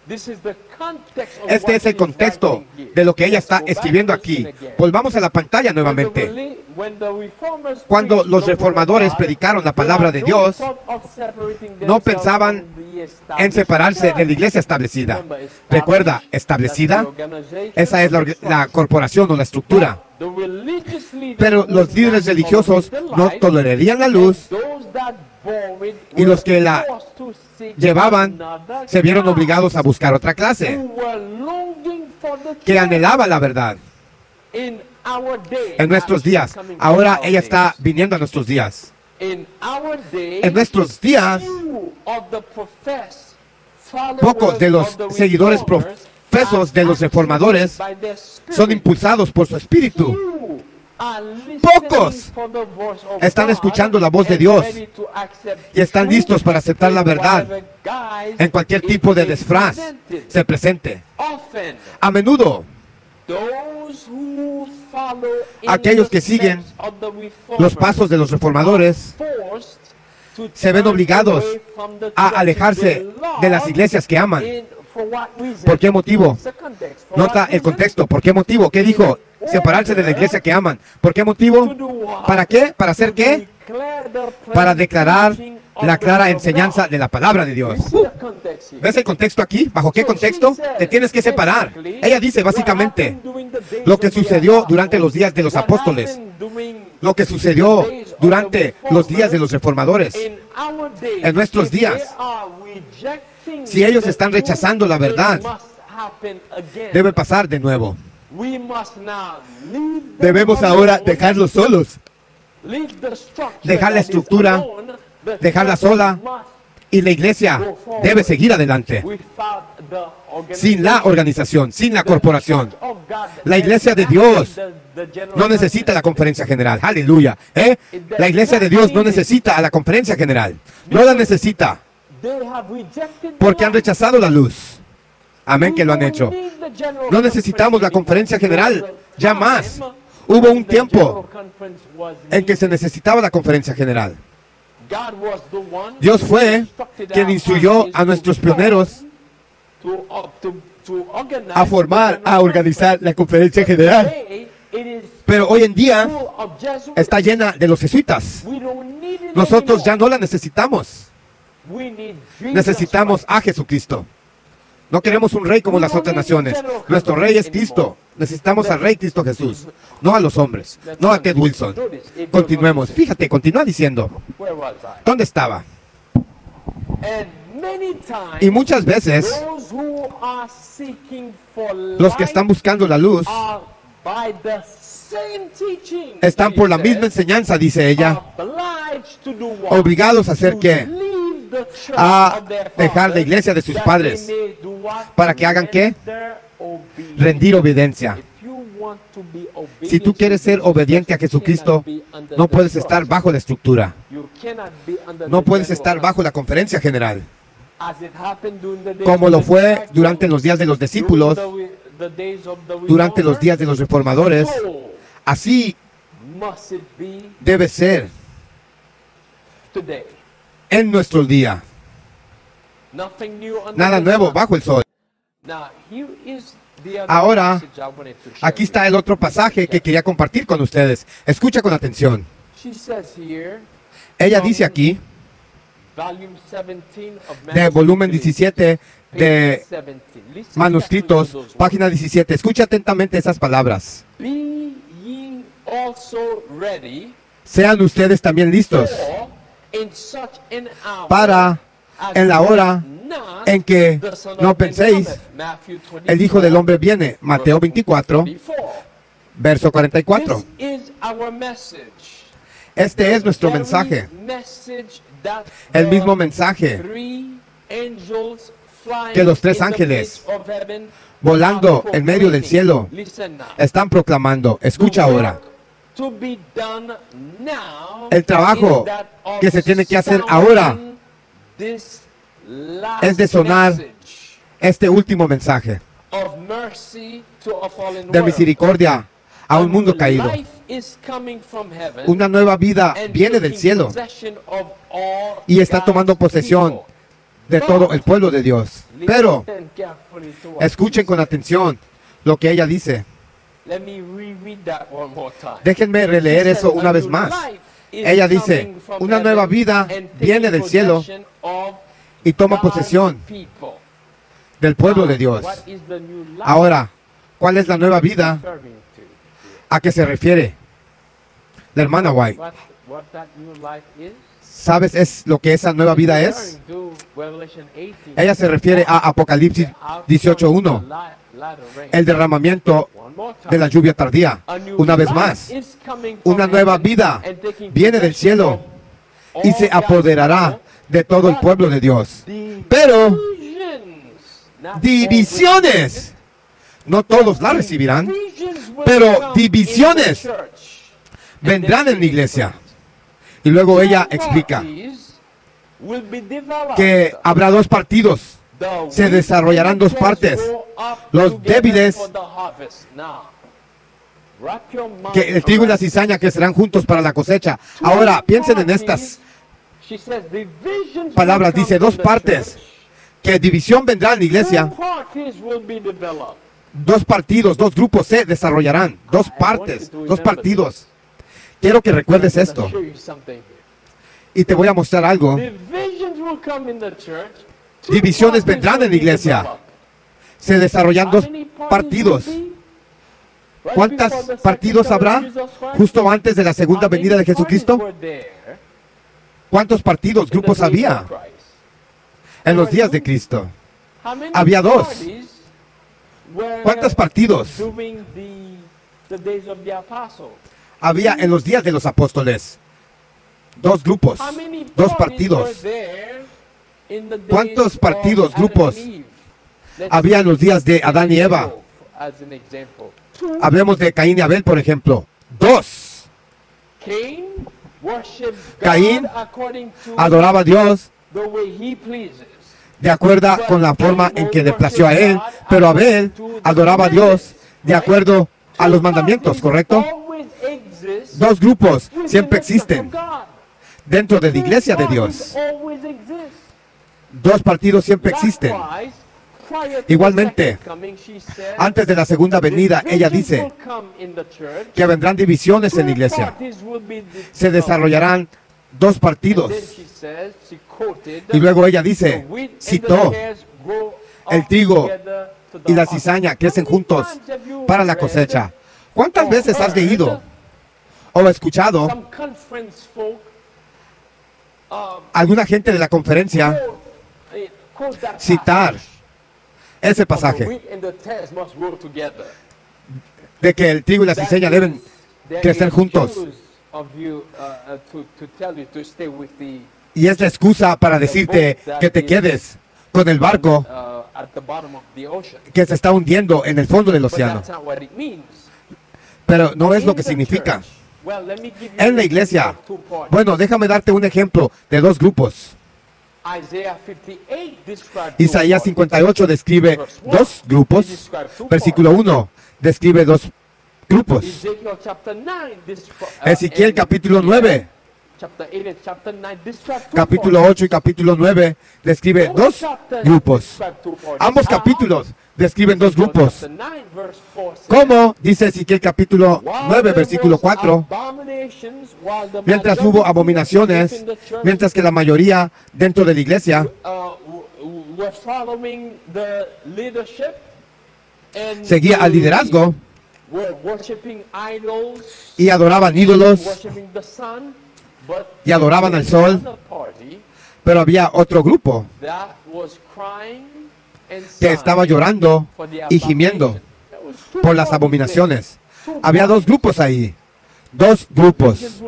This is the context of Este what es el she is contexto writing here. de lo que ella Let's está go back escribiendo and aquí. listen again. Volvamos a la pantalla nuevamente. When the reformers Cuando preached los the word of reformadores God, predicaron la they palabra had de no Dios, thought of separating no themselves pensaban from the en established separarse church. de la iglesia establecida. Remember, established, Recuerda, that's establecida, the organization esa es of the la church. corporación o la estructura. The religious leaders Pero would los líderes not religiosos tolerate the no light, tolerarían la and luz those that bore it y los que were la forced to seek llevaban another se vieron class, obligados a buscar otra clase who were longing for the que truth. anhelaba la verdad. In our day, En nuestros días, ahora ella está viniendo a nuestros días. In our day, En nuestros días, few of the professed followers pocos de los of the seguidores reformers profesos de los are reformadores actuated by their spirit. son impulsados por su espíritu. Few are listening Pocos for the voice of están God escuchando la voz de and Dios ready to accept y están truth listos para aceptar la in verdad whatever guise en cualquier it tipo de is disfraz presented. se presente. Often, A menudo, those who follow in aquellos the que siguen steps of the reformers los pasos de los reformadores forced to se ven turn obligados away from the a churches alejarse they de las love. iglesias que aman. For what reason? ¿Por qué motivo? What's the context? For Nota what el reason? contexto. ¿Por qué motivo? ¿Qué dijo? Separarse de la iglesia que aman. ¿Por qué motivo? To do what? ¿Para qué? ¿Para hacer To qué? declare the plain Para declarar teaching of la the clara word of enseñanza God. de la palabra de Dios. You see the context here? ¿Ves el contexto aquí? ¿Bajo qué contexto? Te tienes que separar. Ella dice básicamente lo que sucedió durante los días de los apóstoles, lo que sucedió durante los días de los reformadores. En nuestros días, si ellos están rechazando la verdad, debe pasar de nuevo. Debemos ahora dejarlos solos, dejar la estructura, dejarla sola, y la iglesia debe seguir adelante. Sin la organización, sin la corporación. La iglesia de Dios no necesita la conferencia general. Aleluya. La iglesia de Dios no necesita a la conferencia general. No la necesita porque han rechazado la luz. Amén, que lo han hecho. No necesitamos la conferencia general. Ya más. Hubo un tiempo en que se necesitaba la conferencia general. Dios fue quien instruyó a nuestros pioneros a formar, a organizar la conferencia general. Pero hoy en día está llena de los jesuitas. Nosotros ya no la necesitamos. Necesitamos a Jesucristo. No queremos un rey como las otras naciones. Nuestro rey es Cristo. Necesitamos al rey Cristo Jesús, no a los hombres, no a Ted Wilson. Continuemos. Fíjate, continúa diciendo. ¿Dónde estaba? Y muchas veces los que están buscando la luz están por la misma enseñanza, dice ella, obligados a hacer qué? A dejar la iglesia de sus padres. ¿Para que hagan qué? Rendir obediencia. Si tú quieres ser obediente a Jesucristo, no puedes estar bajo la estructura. No puedes estar bajo la conferencia general. Como lo fue durante los días de los discípulos, durante los días de los reformadores, así debe ser en nuestro día. Nada nuevo bajo el sol. Ahora, aquí está el otro pasaje que quería compartir con ustedes. Escucha con atención. Ella dice aquí, de volumen 17 de manuscritos, página 17. Escucha atentamente esas palabras. Sean ustedes también listos para en la hora en que no penséis, el Hijo del Hombre viene. Mateo 24, verso 44. Este es nuestro mensaje. El mismo mensaje que los tres ángeles volando en medio del cielo están proclamando. Escucha ahora. El trabajo que se tiene que hacer ahora es de sonar este último mensaje de misericordia a un mundo caído. Una nueva vida viene del cielo y está tomando posesión de todo el pueblo de Dios. Pero escuchen con atención lo que ella dice. Déjenme releer eso una vez más. Ella dice, una nueva vida viene del cielo y toma posesión del pueblo de Dios. Ahora, ¿cuál es la nueva vida? ¿A qué se refiere la hermana White? ¿Sabes es lo que esa nueva vida es? Ella se refiere a Apocalipsis 18:1, el derramamiento de la lluvia tardía. Una vez más, una nueva vida viene del cielo y se apoderará de todo el pueblo de Dios. Pero divisiones, no todos la recibirán, pero divisiones vendrán en la iglesia. Y luego ella explica que habrá dos partidos, se desarrollarán dos partes. Los débiles, que el trigo y la cizaña crecerán juntos para la cosecha. Ahora, piensen en estas palabras. Dice dos partes, que división vendrá en la iglesia. Dos partidos, dos grupos se desarrollarán. Dos partes, dos partidos. Quiero que recuerdes esto. Y te voy a mostrar algo. Divisiones vendrán en la iglesia. Se desarrollan dos partidos. ¿Cuántos partidos habrá justo antes de la segunda venida de Jesucristo? ¿Cuántos partidos, grupos había en los días de Cristo? Había dos. ¿Cuántos partidos había en los días de los apóstoles? Dos grupos, dos partidos. ¿Cuántos partidos, grupos había en los días de Adán y Eva? Hablemos de Caín y Abel, por ejemplo. Dos. Caín adoraba a Dios de acuerdo con la forma en que le plació a él, pero Abel adoraba a Dios de acuerdo a los mandamientos, ¿correcto? Dos grupos siempre existen dentro de la iglesia de Dios. Dos partidos siempre existen. Igualmente, antes de la segunda venida, ella dice que vendrán divisiones en la iglesia. Se desarrollarán dos partidos. Y luego ella dice, citó, el trigo y la cizaña crecen juntos para la cosecha. ¿Cuántas veces has leído o escuchado alguna gente de la conferencia citar ese pasaje de que el trigo y la cizaña deben crecer juntos? Y es la excusa para decirte que te quedes con el barco que se está hundiendo en el fondo del océano. Pero no es lo que significa. En la iglesia, bueno, déjame darte un ejemplo de dos grupos. Isaías 58 describe dos grupos. Versículo 1 describe dos grupos. Ezequiel capítulo 9. Capítulo 8 y capítulo 9 describe dos grupos. Ambos capítulos describen dos grupos. ¿Cómo? Dice Ezequiel capítulo 9, versículo 4. Mientras hubo abominaciones, mientras que la mayoría dentro de la iglesia seguía al liderazgo y adoraban ídolos y adoraban al sol, pero había otro grupo que estaba llorando y gimiendo por las abominaciones. Había dos grupos ahí, dos grupos.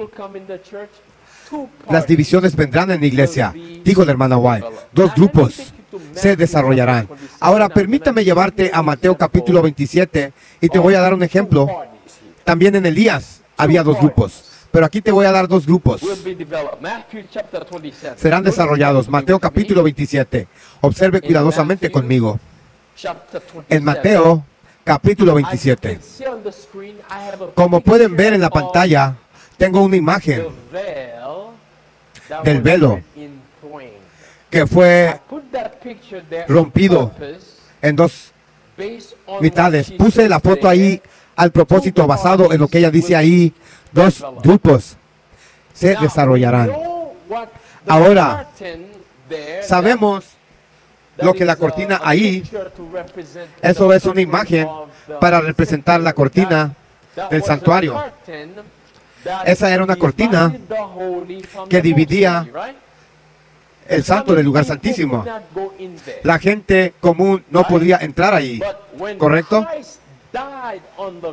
Las divisiones vendrán en la iglesia, dijo la hermana White. Dos grupos se desarrollarán. Ahora permítame llevarte a Mateo capítulo 27 y te voy a dar un ejemplo. También en Elías había dos grupos, pero aquí te voy a dar dos grupos. Serán desarrollados. Mateo capítulo 27. Observe cuidadosamente conmigo. En Mateo capítulo 27. Como pueden ver en la pantalla, tengo una imagen del velo que fue rompido en dos mitades. Puse la foto ahí al propósito, basado en lo que ella dice ahí. Dos grupos se desarrollarán. Ahora, sabemos lo que la cortina ahí, eso es una imagen para representar la cortina del santuario. Esa era una cortina que dividía el santo del lugar santísimo. La gente común no podía entrar ahí, ¿correcto?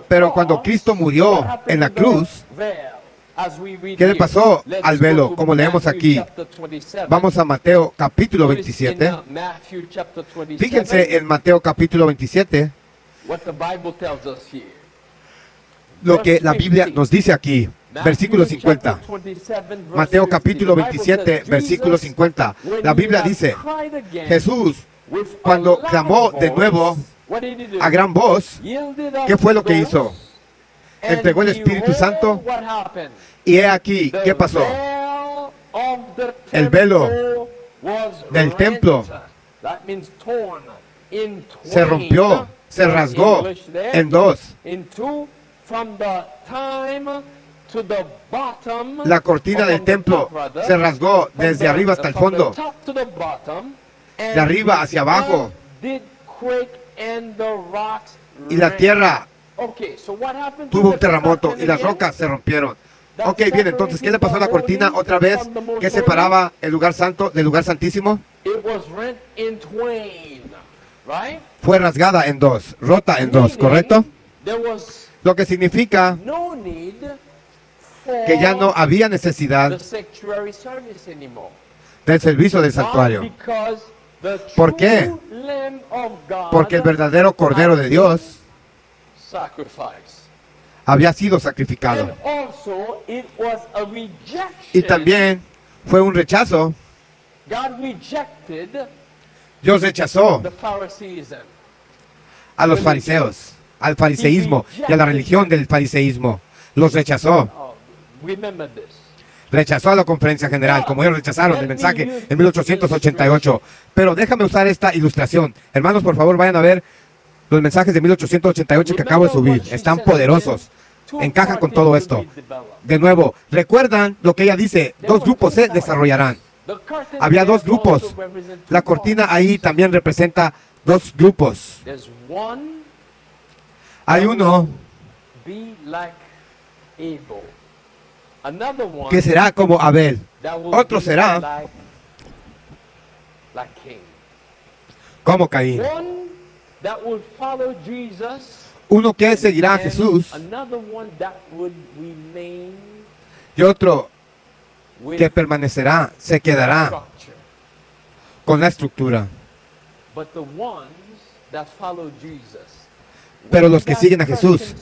Pero cuando Cristo murió en la cruz, ¿qué le pasó al velo? Como leemos aquí. Vamos a Mateo capítulo 27. Fíjense en Mateo capítulo 27 lo que la Biblia nos dice aquí. Versículo 50. Mateo capítulo 27, versículo 50. La Biblia dice, Jesús, cuando clamó de nuevo a gran voz, ¿qué fue lo que hizo? Entregó el Espíritu Santo. Y he aquí, ¿qué pasó? El velo del templo se rompió, se rasgó en dos. La cortina del templo se rasgó desde arriba hasta el fondo, de arriba hacia abajo, y la tierra tuvo un terremoto y las rocas se rompieron. Ok, bien, entonces, ¿qué le pasó a la cortina otra vez que separaba el lugar santo del lugar santísimo? Fue rasgada en dos, rota en dos, ¿correcto? Lo que significa que ya no había necesidad del servicio del santuario. ¿Por qué? Porque el verdadero Cordero de Dios había sido sacrificado. Y también fue un rechazo. Dios rechazó a los fariseos, al fariseísmo y a la religión del fariseísmo. Los rechazó. Rechazó a la conferencia general, como ellos rechazaron el mensaje en 1888. Pero déjame usar esta ilustración. Hermanos, por favor, vayan a ver los mensajes de 1888 que acabo de subir. Están poderosos. Encajan con todo esto. De nuevo, recuerdan lo que ella dice. Dos grupos se desarrollarán. Había dos grupos. La cortina ahí también representa dos grupos. Hay uno que será como Abel. Otro será como Caín. Uno que seguirá a Jesús y otro que permanecerá, se quedará con la estructura. Pero los que siguen a Jesús,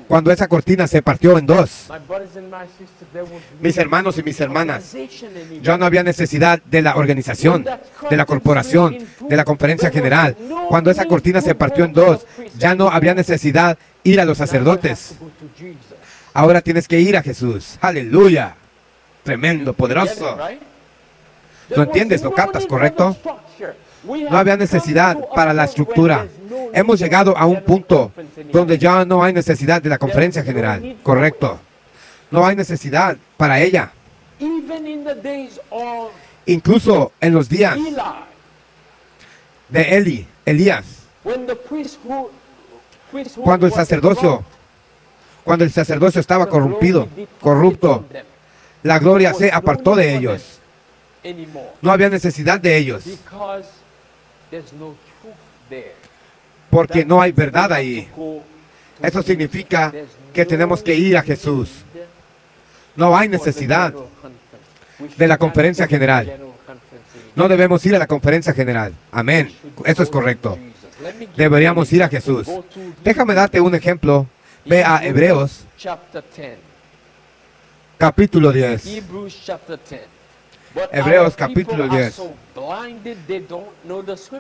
cuando esa cortina se partió en dos, mis hermanos y mis hermanas, ya no había necesidad de la organización, de la corporación, de la conferencia general. Cuando esa cortina se partió en dos, ya no había necesidad de ir a los sacerdotes. Ahora tienes que ir a Jesús. Aleluya. Tremendo, poderoso. ¿Lo entiendes? ¿Lo captas, correcto? No había necesidad para la estructura. Hemos llegado a un punto donde ya no hay necesidad de la conferencia general. Correcto. No hay necesidad para ella. Incluso en los días de Elías, cuando el sacerdocio estaba corrupto, la gloria se apartó de ellos. No había necesidad de ellos, porque no hay verdad ahí. Eso significa que tenemos que ir a Jesús. No hay necesidad de la conferencia general. No debemos ir a la conferencia general. Amén. Eso es correcto. Deberíamos ir a Jesús. Déjame darte un ejemplo. Ve a Hebreos, capítulo 10. Hebreos capítulo 10.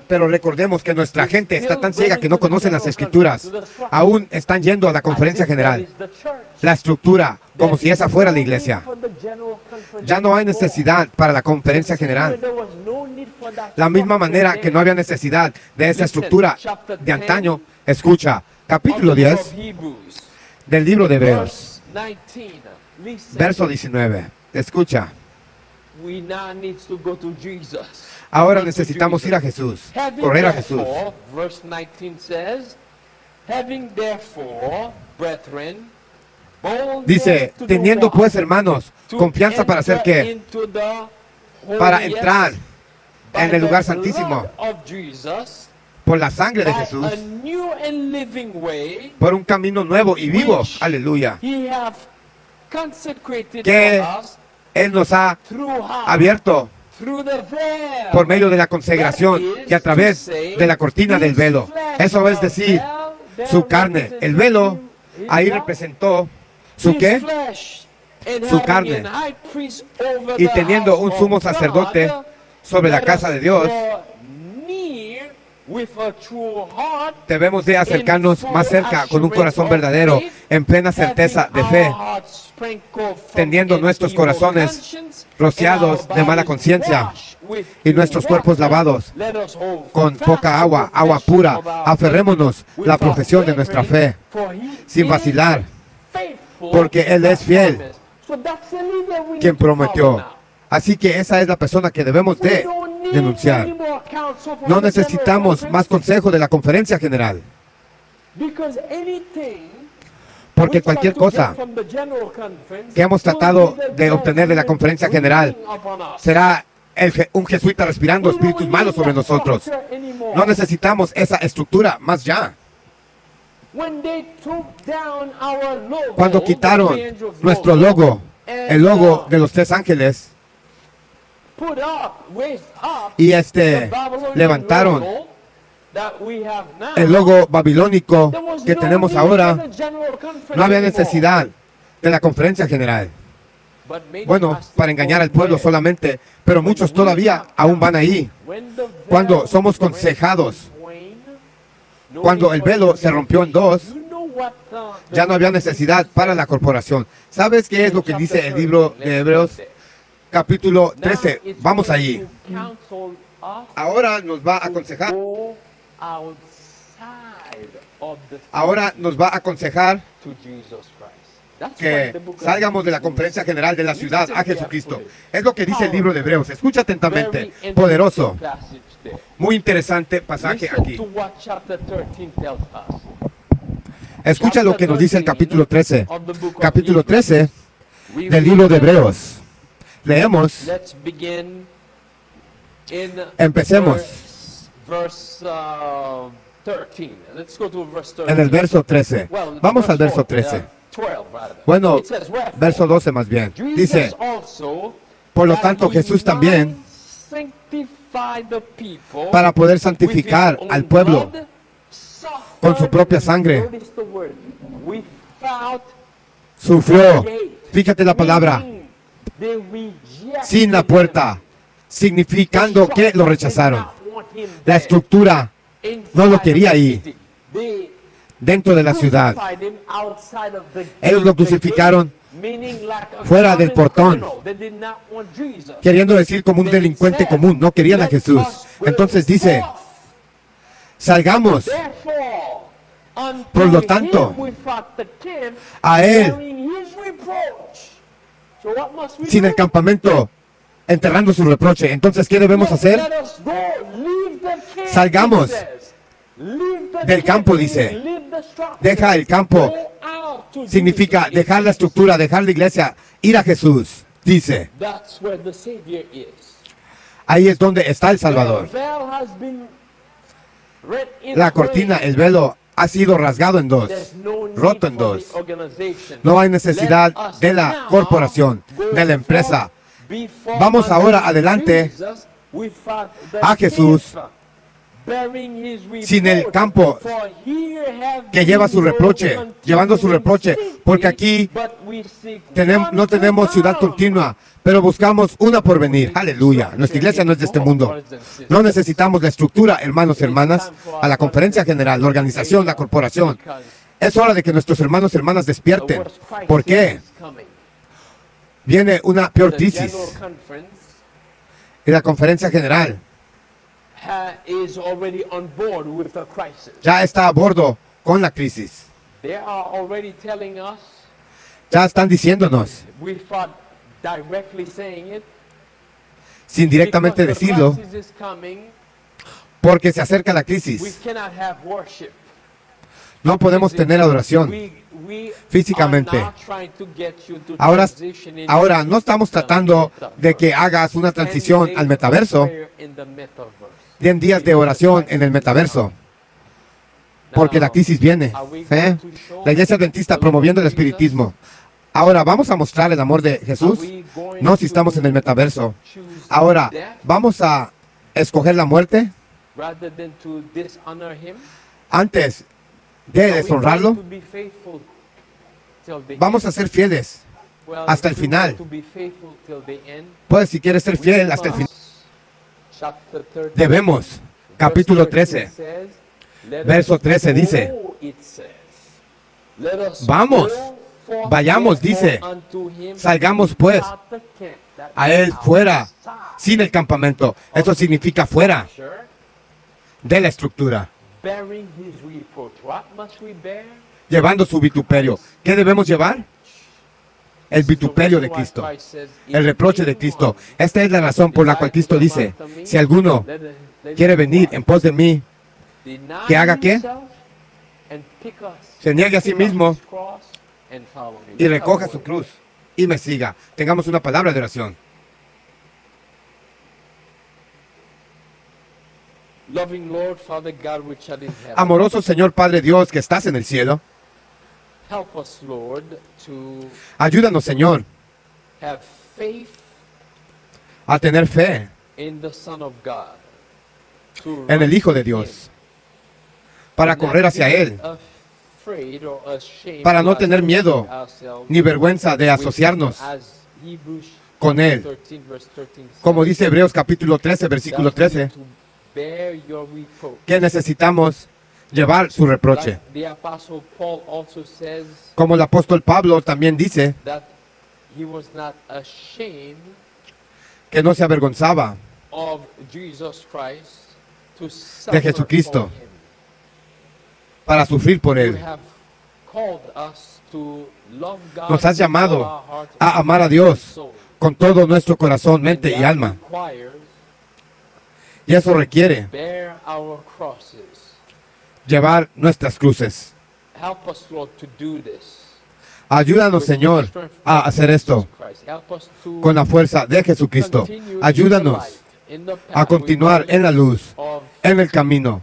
Pero recordemos que nuestra gente está tan ciega que no conocen las Escrituras. Aún están yendo a la conferencia general. La estructura, como si esa fuera la iglesia. Ya no hay necesidad para la conferencia general. La misma manera que no había necesidad de esa estructura de antaño. Escucha, capítulo 10 del libro de Hebreos, verso 19. Escucha. Ahora necesitamos ir a Jesús, correr a Jesús. Dice, teniendo pues, hermanos, confianza para hacer qué? Para entrar en el lugar santísimo por la sangre de Jesús, por un camino nuevo y vivo, aleluya, que Él nos ha abierto por medio de la consagración y a través de la cortina del velo. Eso es decir, su carne. El velo ahí representó su ¿qué? Su carne. Y teniendo un sumo sacerdote sobre la casa de Dios, debemos de acercarnos más cerca con un corazón verdadero, en plena certeza de fe, teniendo nuestros corazones rociados de mala conciencia y nuestros cuerpos lavados con poca agua, agua pura. Aferrémonos la profesión de nuestra fe sin vacilar, porque Él es fiel, quien prometió. Así que esa es la persona que debemos de denunciar. No necesitamos más consejo de la conferencia general, porque cualquier cosa que hemos tratado de obtener de la conferencia general será un jesuita respirando espíritus malos sobre nosotros. No necesitamos esa estructura más ya. Cuando quitaron nuestro logo, el logo de los 3 ángeles, y levantaron el logo babilónico que tenemos ahora, no había necesidad de la conferencia general. Bueno, para engañar al pueblo solamente, pero muchos todavía aún van ahí. Cuando somos consejados, cuando el velo se rompió en 2, ya no había necesidad para la corporación. ¿Sabes qué es lo que dice el libro de Hebreos? Capítulo 13, vamos allí. Ahora nos va a aconsejar. Ahora nos va a aconsejar que salgamos de la conferencia general de la ciudad a Jesucristo. Es lo que dice el libro de Hebreos. Escucha atentamente. Poderoso. Muy interesante pasaje aquí. Escucha lo que nos dice el capítulo 13. Capítulo 13 del libro de Hebreos. Leemos. Empecemos en el verso 13. Vamos al verso 13. Bueno, verso 12 más bien. Dice, por lo tanto Jesús también, para poder santificar al pueblo con su propia sangre, sufrió, fíjate la palabra, sin la puerta, significando que lo rechazaron. La estructura no lo quería ahí. dentro de la ciudad. Ellos lo crucificaron fuera del portón, queriendo decir como un delincuente común. No querían a Jesús. Entonces dice, salgamos. Por lo tanto, a él, sin el campamento, enterrando su reproche. Entonces, ¿qué debemos hacer? Salgamos del campo, dice. Deja el campo. Significa dejar la estructura, dejar la iglesia, ir a Jesús, dice. Ahí es donde está el Salvador. La cortina, el velo, ha sido rasgado en dos, roto en dos. No hay necesidad de la corporación, de la empresa. Vamos ahora adelante a Jesús sin el campo que lleva su reproche, llevando su reproche, porque aquí no tenemos ciudad continua, pero buscamos una por venir. Aleluya. Nuestra iglesia no es de este mundo. No necesitamos la estructura, hermanos y hermanas, a la conferencia general, la organización, la corporación. Es hora de que nuestros hermanos y hermanas despierten. ¿Por qué? Viene una peor crisis. Y la conferencia general ya está a bordo con la crisis. Ya están diciéndonos, sin directamente decirlo, porque se acerca la crisis. No podemos tener adoración físicamente. Ahora no estamos tratando de que hagas una transición al metaverso. 10 días de oración en el metaverso, porque la crisis viene. La iglesia adventista promoviendo el espiritismo. Ahora, ¿vamos a mostrar el amor de Jesús? No, si estamos en el metaverso. Ahora, ¿vamos a escoger la muerte antes de deshonrarlo? Vamos a ser fieles hasta el final. Pues si quieres ser fiel hasta el final, debemos. Capítulo 13, verso 13 dice, vayamos, dice, salgamos pues a él fuera, sin el campamento. Eso significa fuera de la estructura, llevando su vituperio. ¿Qué debemos llevar? El vituperio de Cristo, el reproche de Cristo. Esta es la razón por la cual Cristo dice, si alguno quiere venir en pos de mí, ¿que haga qué? Se niegue a sí mismo y recoja su cruz y me siga. Tengamos una palabra de oración. Amoroso Señor Padre Dios que estás en el cielo, ayúdanos, Señor, a tener fe en el Hijo de Dios, para correr hacia Él, para no tener miedo ni vergüenza de asociarnos con Él. Como dice Hebreos capítulo 13, versículo 13, que necesitamos llevar su reproche. Como el apóstol Pablo también dice que no se avergonzaba de Jesucristo para sufrir por Él. Nos has llamado a amar a Dios con todo nuestro corazón, mente y alma. Y eso requiere llevar nuestras cruces. Ayúdanos, Señor, a hacer esto con la fuerza de Jesucristo. Ayúdanos a continuar en la luz, en el camino,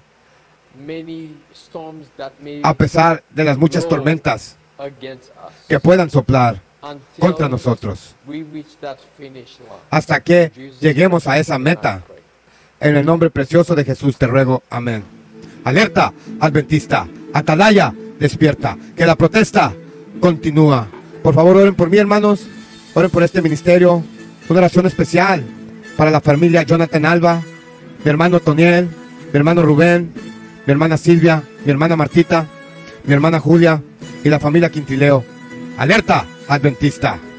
a pesar de las muchas tormentas que puedan soplar contra nosotros, hasta que lleguemos a esa meta. En el nombre precioso de Jesús te ruego. Amén. Alerta adventista, atalaya despierta, que la protesta continúa. Por favor, oren por mí, hermanos, oren por este ministerio. Una oración especial para la familia Jonathan Alba, mi hermano Toniel, mi hermano Rubén, mi hermana Silvia, mi hermana Martita, mi hermana Julia y la familia Quintileo. ¡Alerta Adventista!